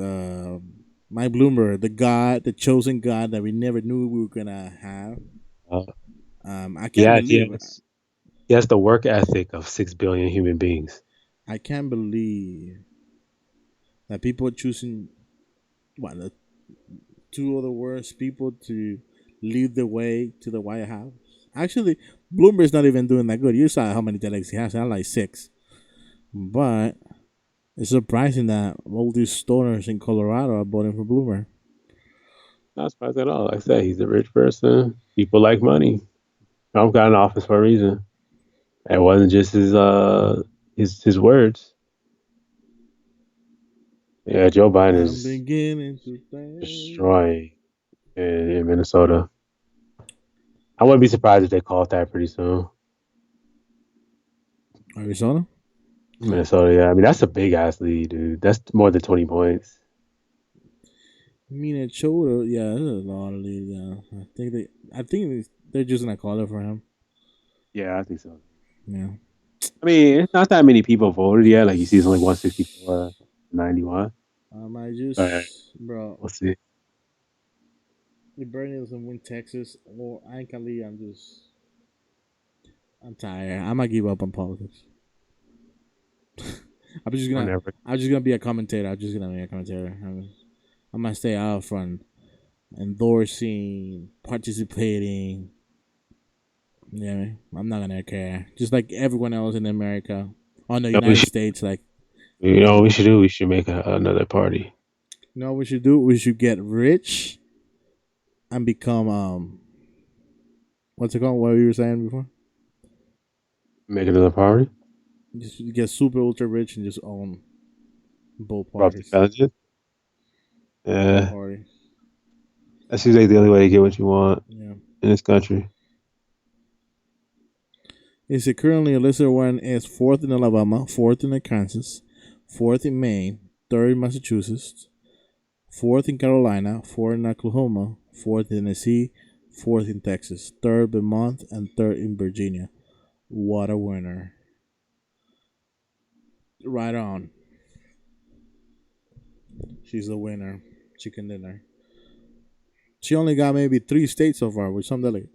Mike Bloomer, the God, the chosen God that we never knew we were gonna have. well, I can't yeah, believe yes. He has the work ethic of 6 billion human beings. I can't believe that people are choosing what the two of the worst people to lead the way to the White House. Actually, Bloomberg's not even doing that good. You saw how many delegates he has. He had like six. But it's surprising that all these stoners in Colorado are voting for Bloomberg. Not surprised at all. Like I said, he's a rich person. People like money. Trump got in office for a reason. It wasn't just his words. Yeah, Joe Biden I'm is beginning to think. destroying in Minnesota. I wouldn't be surprised if they call it that pretty soon. Arizona? Minnesota, yeah. I mean, that's a big ass lead, dude. That's more than 20 points. Minnesota, yeah, there's a lot of leads. Yeah, I think they're just gonna call it for him. Yeah, I think so. Yeah, I mean, it's not that many people voted yet. Like you see, it's only 164, 91. I But just, bro, we'll see. if Bernie doesn't win Texas or I can leave, I'm tired. I might give up on politics. I'm just gonna, Whenever. I'm just gonna be a commentator. I'm just gonna be a commentator. I'm gonna stay out front, endorsing, participating. Yeah, I'm not gonna care. Just like everyone else in America, on the You know, we United should, States, like you know what we should do? We should make another party. you know what we should do? We should get rich and become what's it called? What you were saying before? Make another party? Just get super ultra rich and just own both Corrupt parties. intelligence? Both Yeah. parties. That seems like the only way to get what you want Yeah. in this country. Is it currently Elizabeth Warren is fourth in Alabama, fourth in Kansas, fourth in Maine, third in Massachusetts, fourth in Carolina, fourth in Oklahoma, fourth in Tennessee, fourth in Texas, third Vermont, and third in Virginia. What a winner. Right on. She's the winner. Chicken dinner. She only got maybe three states so far with some delegate.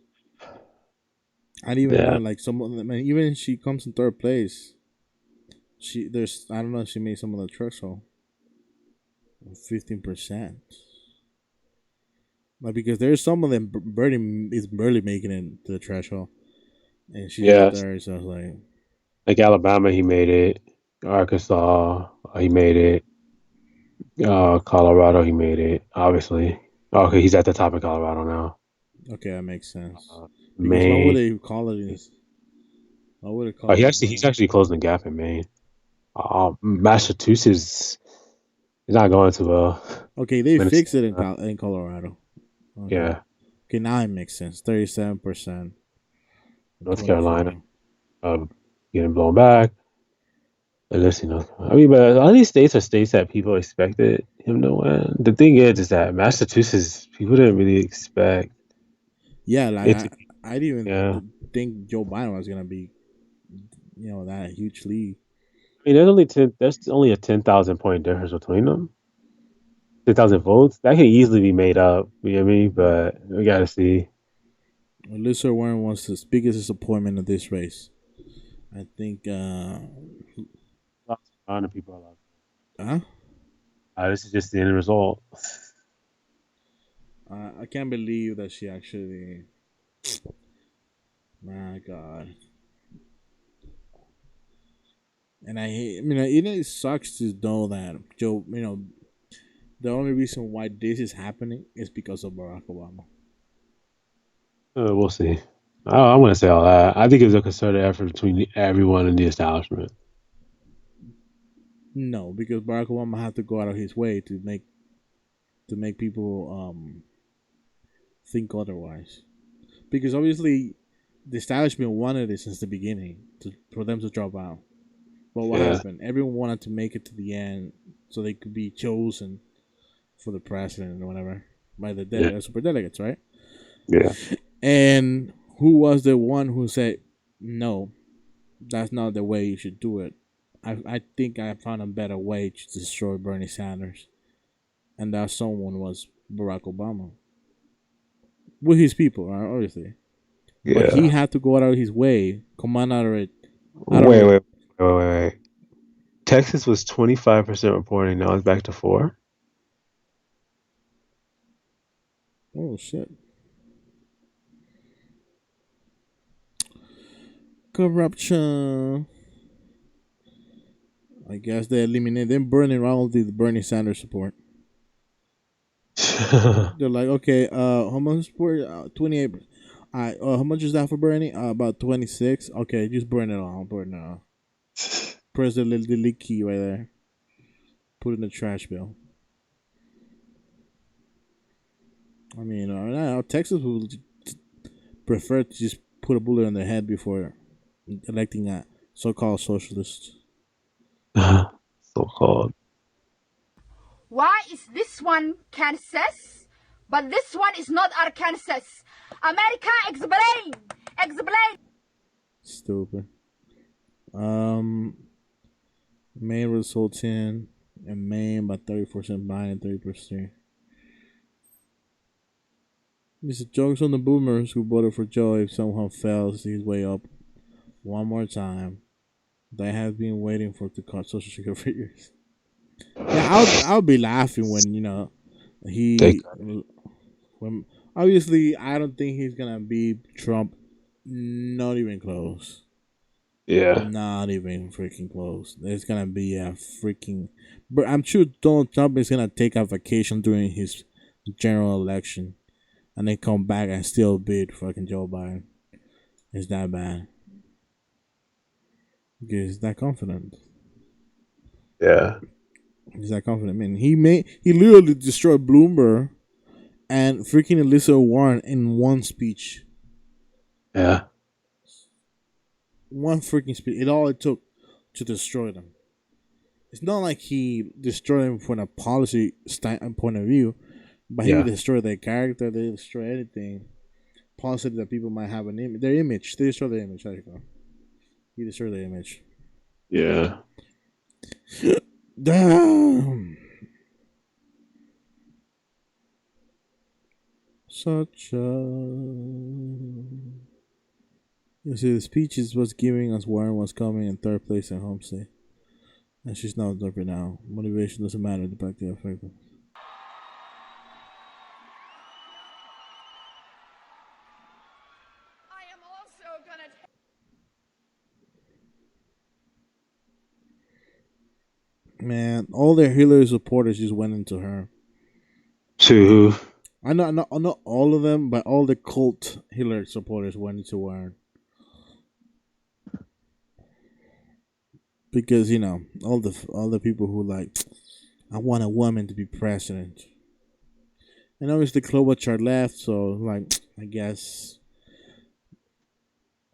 I didn't even know Yeah. like some of them. Even if she comes in third place, I don't know if she made some of the threshold. 15%. Like because there's some of them barely is barely making it to the threshold, and she's Yeah. there. So I was like, Like Alabama, he made it. Arkansas, he made it. Colorado, he made it. Obviously. Okay, he's at the top of Colorado now. okay, that makes sense. Because what would Maine. they call it? What would they Oh, call it? he's actually closing the gap in Maine. Massachusetts is not going too well. Okay, they fixed it Minnesota, in Colorado. Okay, yeah. okay, now it makes sense. 37%, North Carolina, 24. uh, getting blown back. At least, I mean, but all these states are states that people expected him to win. The thing is that Massachusetts, people didn't really expect Yeah, like it to be, I didn't yeah. even think Joe Biden was gonna be, that huge lead. I mean, there's only a 10,000 point difference between them. 10,000 votes. That can easily be made up, you know what I mean? But we got to see. Alyssa Warren was the biggest disappointment of this race. I think. Lots of fun and people are like, Huh? this is just the end result. I can't believe that she actually. My God. And I hate. I mean, it sucks to know that Joe. The only reason why this is happening is because of Barack Obama. We'll see. I'm going to say all that. I think it was a concerted effort between everyone in the establishment. No, because Barack Obama had to go out of his way to make people think otherwise. Because obviously, the establishment wanted it since the beginning for them to drop out. But what Yeah, happened? Everyone wanted to make it to the end so they could be chosen for the president or whatever by the yeah, super delegates, right? yeah, And who was the one who said, no, that's not the way you should do it? I think I found a better way to destroy Bernie Sanders. And that someone was Barack Obama. With his people, obviously. but he Yeah. had to go out of his way, come on out of Wait, it. wait, wait. Texas was 25% reporting. Now it's back to 4. Oh shit! Corruption. I guess they eliminate them burning all the Bernie Sanders support. They're like, okay, how much support? 28. How much is that for Bernie? About 26. Okay, just burn it all. Burn it all. Press the delete key right there. Put it in the trash bill. I mean, Texas would prefer to just put a bullet in their head before electing a so-called socialist. So called. Why is this one Kansas, but this one is not Arkansas? America, explain! Explain! Stupid. Um, Maine results in Maine by 30% Biden and 30%. Mr. Jokes on the boomers who voted for Joe if somehow fails his way up one more time. They have been waiting for to cut social security for years. Yeah, I'll be laughing when Take he when obviously I don't think he's gonna be Trump. Not even close. Yeah. Not even freaking close. There's gonna be a freaking. But I'm sure Donald Trump is gonna take a vacation during his general election, and then come back and still beat fucking Joe Biden. It's that bad because he's that confident. Yeah. He's that confident. Man, he literally destroyed Bloomberg and freaking Elizabeth Warren in one speech. Yeah. One freaking speech. It took to destroy them. It's not like he destroyed them from a policy point of view, but he Yeah. destroyed their character. They destroy anything positive that people might have their image. They destroy their image. There you go. He destroyed their image. Yeah. Damn. Such a. You see, the speech is what's giving us Warren was coming in third place at home state. And she's not there right now. Motivation doesn't matter, the back the effect. I am also gonna. Man, all their Hillary supporters just went into her. To Not all of them, but all the cult Hillary supporters went into Warren. Because, all the people who like, I want a woman to be president. And obviously Klobuchar left, so like I guess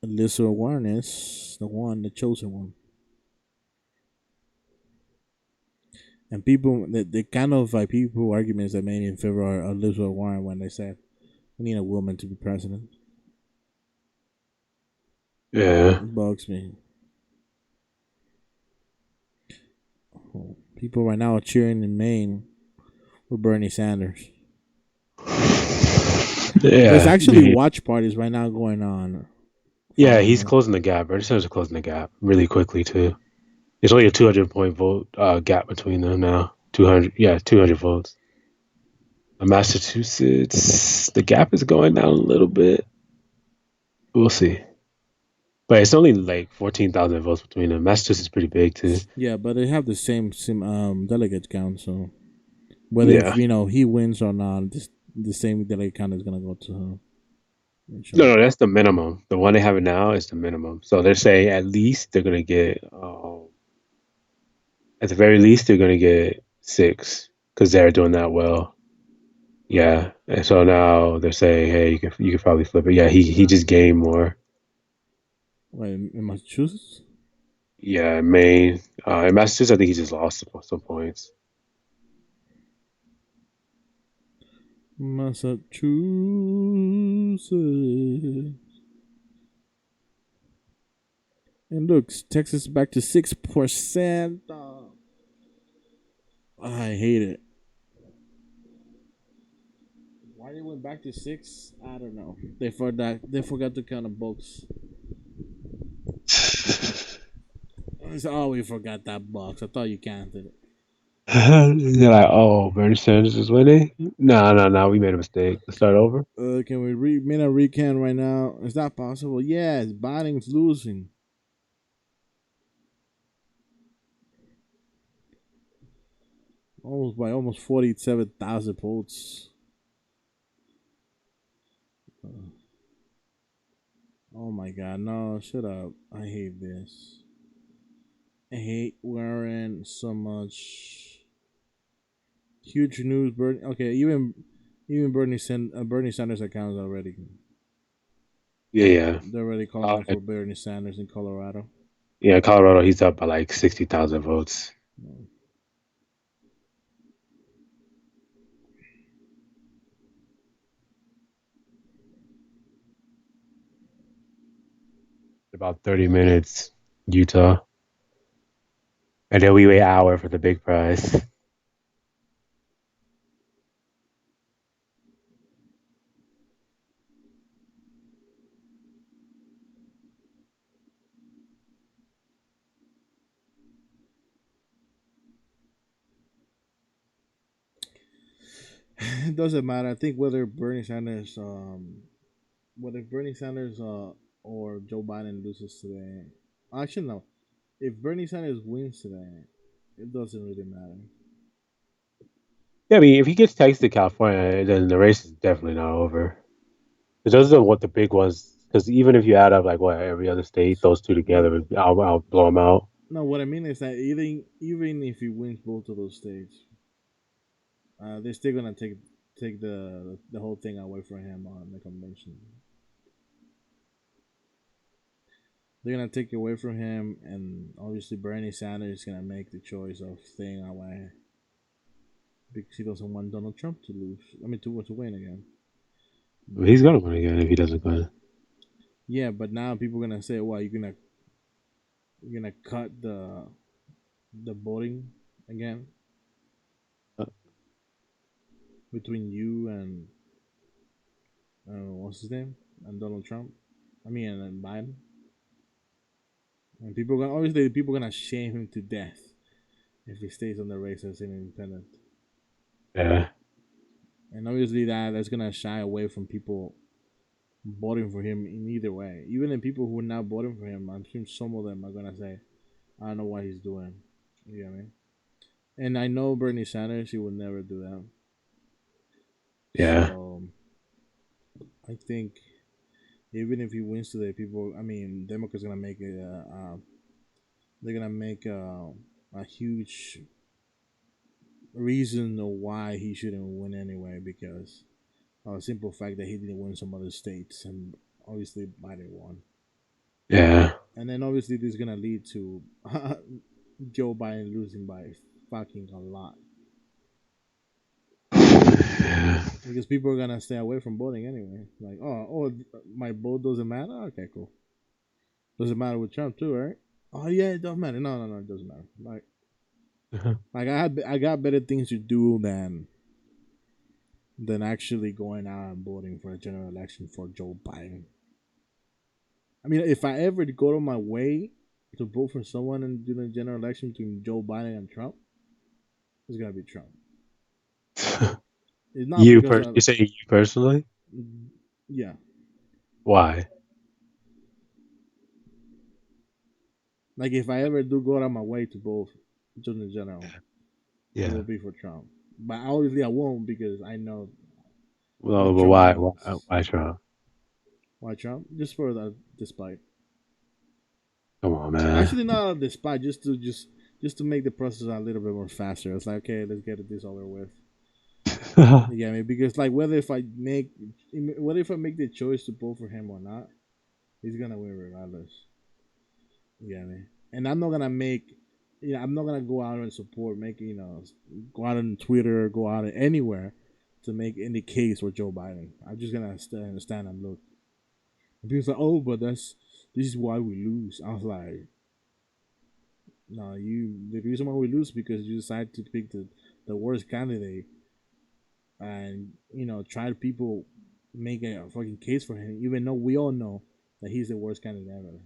Elizabeth Warren is the chosen one. And people, the kind of like people arguments that made in favor of Elizabeth Warren when they said we need a woman to be president. yeah. It bugs me. People right now are cheering in Maine for Bernie Sanders. There's Yeah. actually watch parties right now going on. Yeah, he's closing the gap. Bernie Sanders is closing the gap really quickly too. There's only a 200 point vote gap between them now. 200, yeah, 200 votes. Massachusetts, the gap is going down a little bit. We'll see, but it's only like 14,000 votes between them. Massachusetts is pretty big too. Yeah, but they have the same delegate count, so whether if Yeah, he wins or not, the same delegate count is gonna go to him. no, that's the minimum. The one they have now is the minimum. So they're saying at least they're gonna get, at the very least, they're gonna get 6 because they're doing that well. Yeah, and so now they're saying, hey, you can probably flip it. Yeah, he just gained more. Wait, in Massachusetts? Yeah, Maine, in Massachusetts, I think he just lost some points. Massachusetts. And look, Texas back to 6%. I hate it. Why Why they went back to six? I don't know. They forgot to count the books. Oh, we forgot that box. I thought you counted it. They're like, oh, Bernie Sanders is winning. No, no, no. We made a mistake. Let's start over. Can we make a recount right now? Is that possible? Yes, Biden's losing. Almost by almost 47,000 votes. Oh my god, no, shut up. I hate this. I hate wearing so much. Huge news, Bernie. Okay, even Bernie Sanders accounts already. Yeah, yeah. They're already calling for Bernie Sanders in Colorado. Yeah, Colorado, he's up by like 60,000 votes. About 30 minutes, Utah. And then we wait an hour for the big prize. It doesn't matter. I think whether Bernie Sanders or Joe Biden loses today. Actually, no. If Bernie Sanders wins today, it doesn't really matter. Yeah, I mean, if he gets Texas to California, then the race is definitely not over. Because those are what the big ones. Because even if you add up like what every other state, those two together, I'll blow them out. No, what I mean is that even if he wins both of those states, they're still gonna take the whole thing away from him on the convention. They're gonna take it away from him, and obviously Bernie Sanders is gonna make the choice of staying away because he doesn't want Donald Trump to lose. I mean, to win again. But He's gonna win again if he doesn't win. yeah, but now people are gonna say, "Well, you're gonna cut the voting again between you and what's his name and Donald Trump. I mean, and Biden." And people gonna shame him to death if he stays on the race as an independent. Yeah, And obviously that's gonna shy away from people voting for him in either way. Even the people who are not voting for him, I'm sure some of them are gonna say, "I don't know what he's doing." You know what I mean? And I know Bernie Sanders, he would never do that. yeah. So I think even if he wins today, I mean, Democrats gonna make it. They're gonna make a huge reason why he shouldn't win anyway because a simple fact that he didn't win some other states and obviously Biden won. Yeah. And then obviously this is gonna lead to Joe Biden losing by fucking a lot Yeah. because people are gonna stay away from voting anyway. Like, oh, my vote doesn't matter. Okay, cool. Doesn't matter with Trump too, right? Oh yeah, it doesn't matter. No, it doesn't matter. Like I got better things to do than actually going out and voting for a general election for Joe Biden. I mean, if I ever go to my way to vote for someone and do the general election between Joe Biden and Trump, it's gonna be Trump. It's not because You say you personally? yeah, Why? like if I ever do go out of my way to vote just in general, it will Yeah. be for Trump. But obviously I won't because I know Well, what but Trump why? does. Why Trump? Why Trump? Just for the despite. Come on, man. Actually, not out of despite. Just to make the process a little bit more faster. It's like okay, let's get this over with. Yeah, I mean, because like whether if I make the choice to vote for him or not, he's gonna win regardless. Yeah, I mean, and I'm not gonna make, I'm not gonna go out and support making, go out on Twitter, go out anywhere to make any case for Joe Biden. I'm just gonna stand and look. And people's like, oh, but this is why we lose. I was like, no, the reason why we lose is because you decide to pick the worst candidate and try to people make a fucking case for him, even though we all know that he's the worst candidate ever.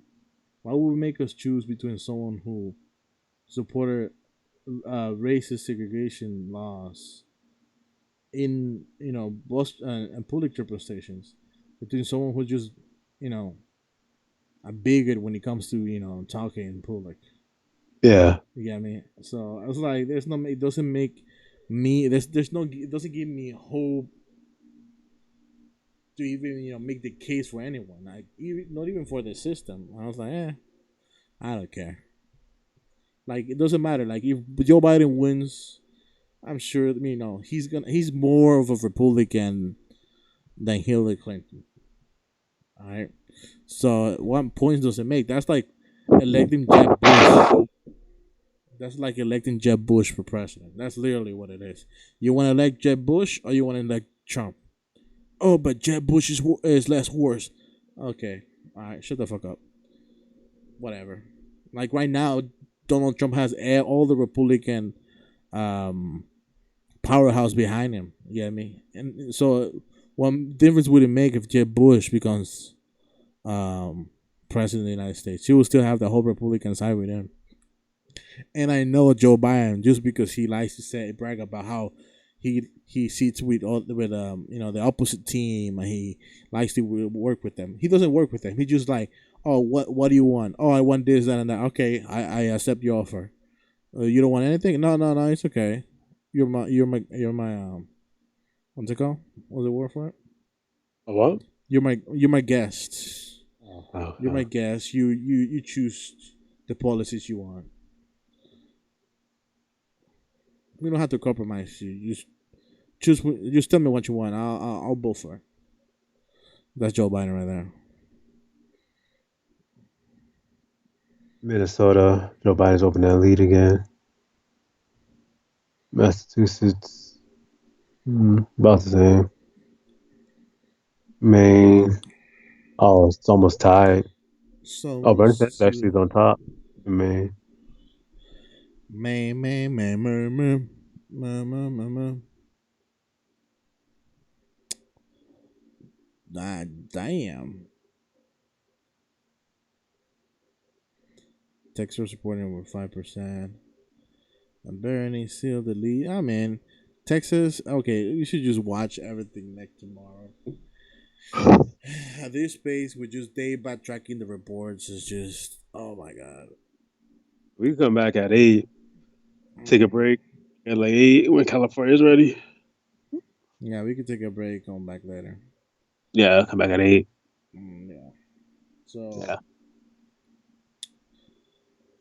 Why would we make us choose between someone who supported racist segregation laws in bus and public transport stations, between someone who's just you know a bigot when it comes to talking in public? Yeah. You get me? So I was like, there's no, it doesn't make me, there's no, it doesn't give me hope to even make the case for anyone. Like even, not even for the system. I was like, I don't care. Like it doesn't matter. Like if Joe Biden wins, I'm sure he's more of a Republican than Hillary Clinton. All right. So what points does it make? That's like electing Jeb Bush. That's like electing Jeb Bush for president. That's literally what it is. You want to elect Jeb Bush or you want to elect Trump? Oh, but Jeb Bush is less worse. Okay, all right, shut the fuck up. Whatever. Like right now, Donald Trump has all the Republican um, powerhouse behind him. You get me? And so, what difference would it make if Jeb Bush becomes president of the United States? He will still have the whole Republican side with him. And I know Joe Biden just because he likes to say brag about how he sits with the opposite team and he likes to work with them. He doesn't work with them. He just like, oh, what do you want? Oh, I want this, that, and that. Okay, I accept your offer. You don't want anything? No, no, no. It's okay. You're my what's it called? What's the word for it? A what? You're my guest. Oh, You're my guest. You choose the policies you want. We don't have to compromise. You choose. Just tell me what you want. I'll vote for it. That's Joe Biden right there. Minnesota. Joe Biden's opening that lead again. Massachusetts. About the same. Maine. Oh, it's almost tied. Oh, So, Bernie Sanders actually is on top in Maine. man. Ah, damn. Texas supporting with 5%. And Bernie sealed the lead. I mean, Texas. Okay, you should just watch everything next tomorrow. At this pace, with just day by tracking the reports, is just oh my god. We can come back at 8, take a break at like 8 when California's ready. Yeah, we could take a break. Come back later. Yeah, come back at 8. Yeah. Yeah.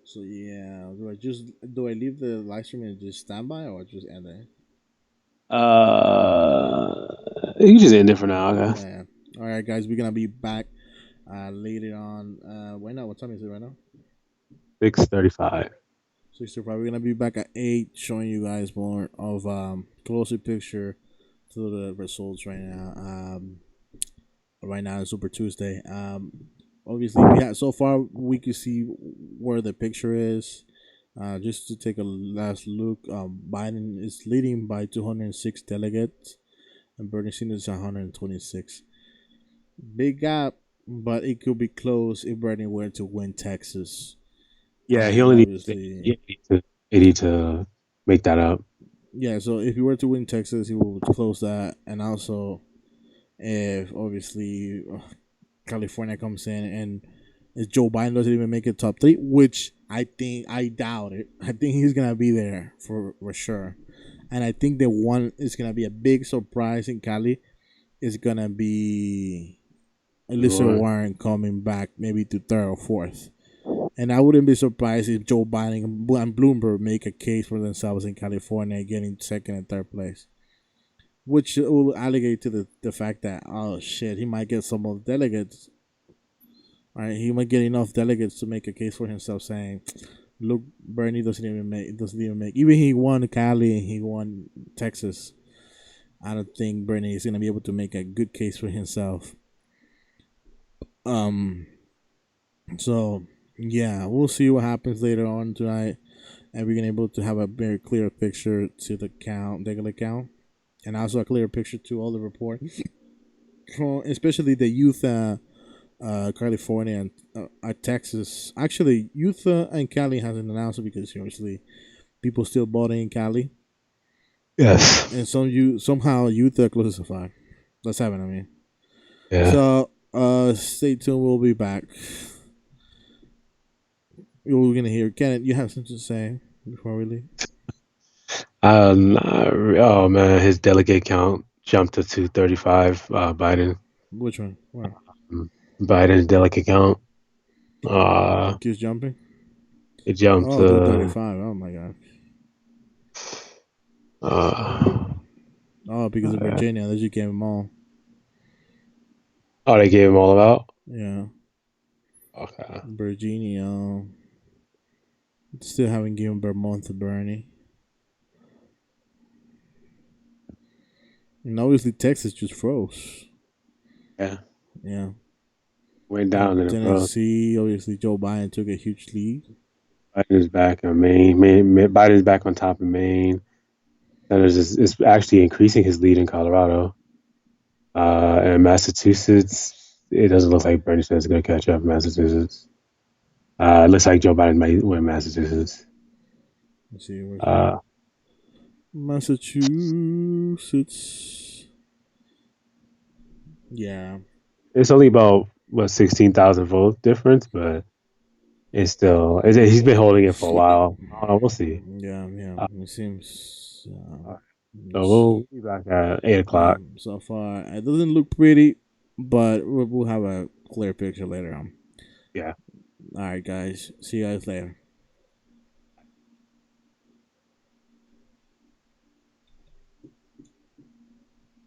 So yeah, do I leave the live stream and just stand by or just end it? You just end it for now, I guess. Yeah. All right, guys, we're gonna be back later on. Right now, what time is it right now? 6:35. 6:05. We're gonna be back at 8, showing you guys more of closer picture to the results right now. Right now, it's Super Tuesday. Obviously, we had so far we can see where the picture is. Just to take a last look, Biden is leading by 206 delegates, and Bernie Sanders 126. Big gap, but it could be close if Bernie were to win Texas. Yeah, he And only obviously, needs 80 to make that up. yeah. So if he were to win Texas, he would close that, and also if obviously California comes in and if Joe Biden doesn't even make it top 3, which I doubt it. I think he's gonna be there for sure, and I think the one is gonna be a big surprise in Cali is gonna be Elizabeth Lord. Warren coming back maybe to third or fourth. And I wouldn't be surprised if Joe Biden and Bloomberg make a case for themselves in California, getting second and third place, which will allegate to the fact that oh shit, he might get some of the delegates. Right, he might get enough delegates to make a case for himself, saying, "Look, Bernie doesn't even make. Even he won Cali and he won Texas. I don't think Bernie is gonna be able to make a good case for himself." Um, so yeah, we'll see what happens later on tonight, and we're gonna able to have a very clear picture to the daily count. and also a clear picture to all the report, from especially the youth, California and Texas. Actually, youth and Cali hasn't announced it because obviously people still voting in Cali, Yes. and somehow youth are classified. That's happening. I mean, Yeah. so stay tuned. We'll be back. We're gonna hear Kenneth. You have something to say before we leave? Oh man, his delegate count jumped to 235. Which one? Where? Mm, Biden's delegate count. Uh, It keeps jumping. it jumped Oh, to 235. Oh my god. uh, Oh, because of Virginia, they just gave them all. oh, they gave him all out. Yeah, Okay. Virginia. Still haven't given Vermont to Bernie. And obviously Texas just froze. Yeah. Yeah. Went down in the pro. Tennessee, obviously Joe Biden took a huge lead. Biden's back in Maine. Biden's back on top in Maine. Sanders is actually increasing his lead in Colorado. And Massachusetts, it doesn't look like Bernie Sanders is going to catch up in Massachusetts. It looks like Joe Biden might win Massachusetts. Let's see, where's Uh, Massachusetts? Yeah. it's only about what 16,000 vote difference, but it's still he's been holding it for a while. We'll see. Yeah, yeah. Uh, It seems. so we'll be back at 8 o'clock. So far, it doesn't look pretty, but we'll have a clear picture later on. Yeah. All right, guys. See you guys later.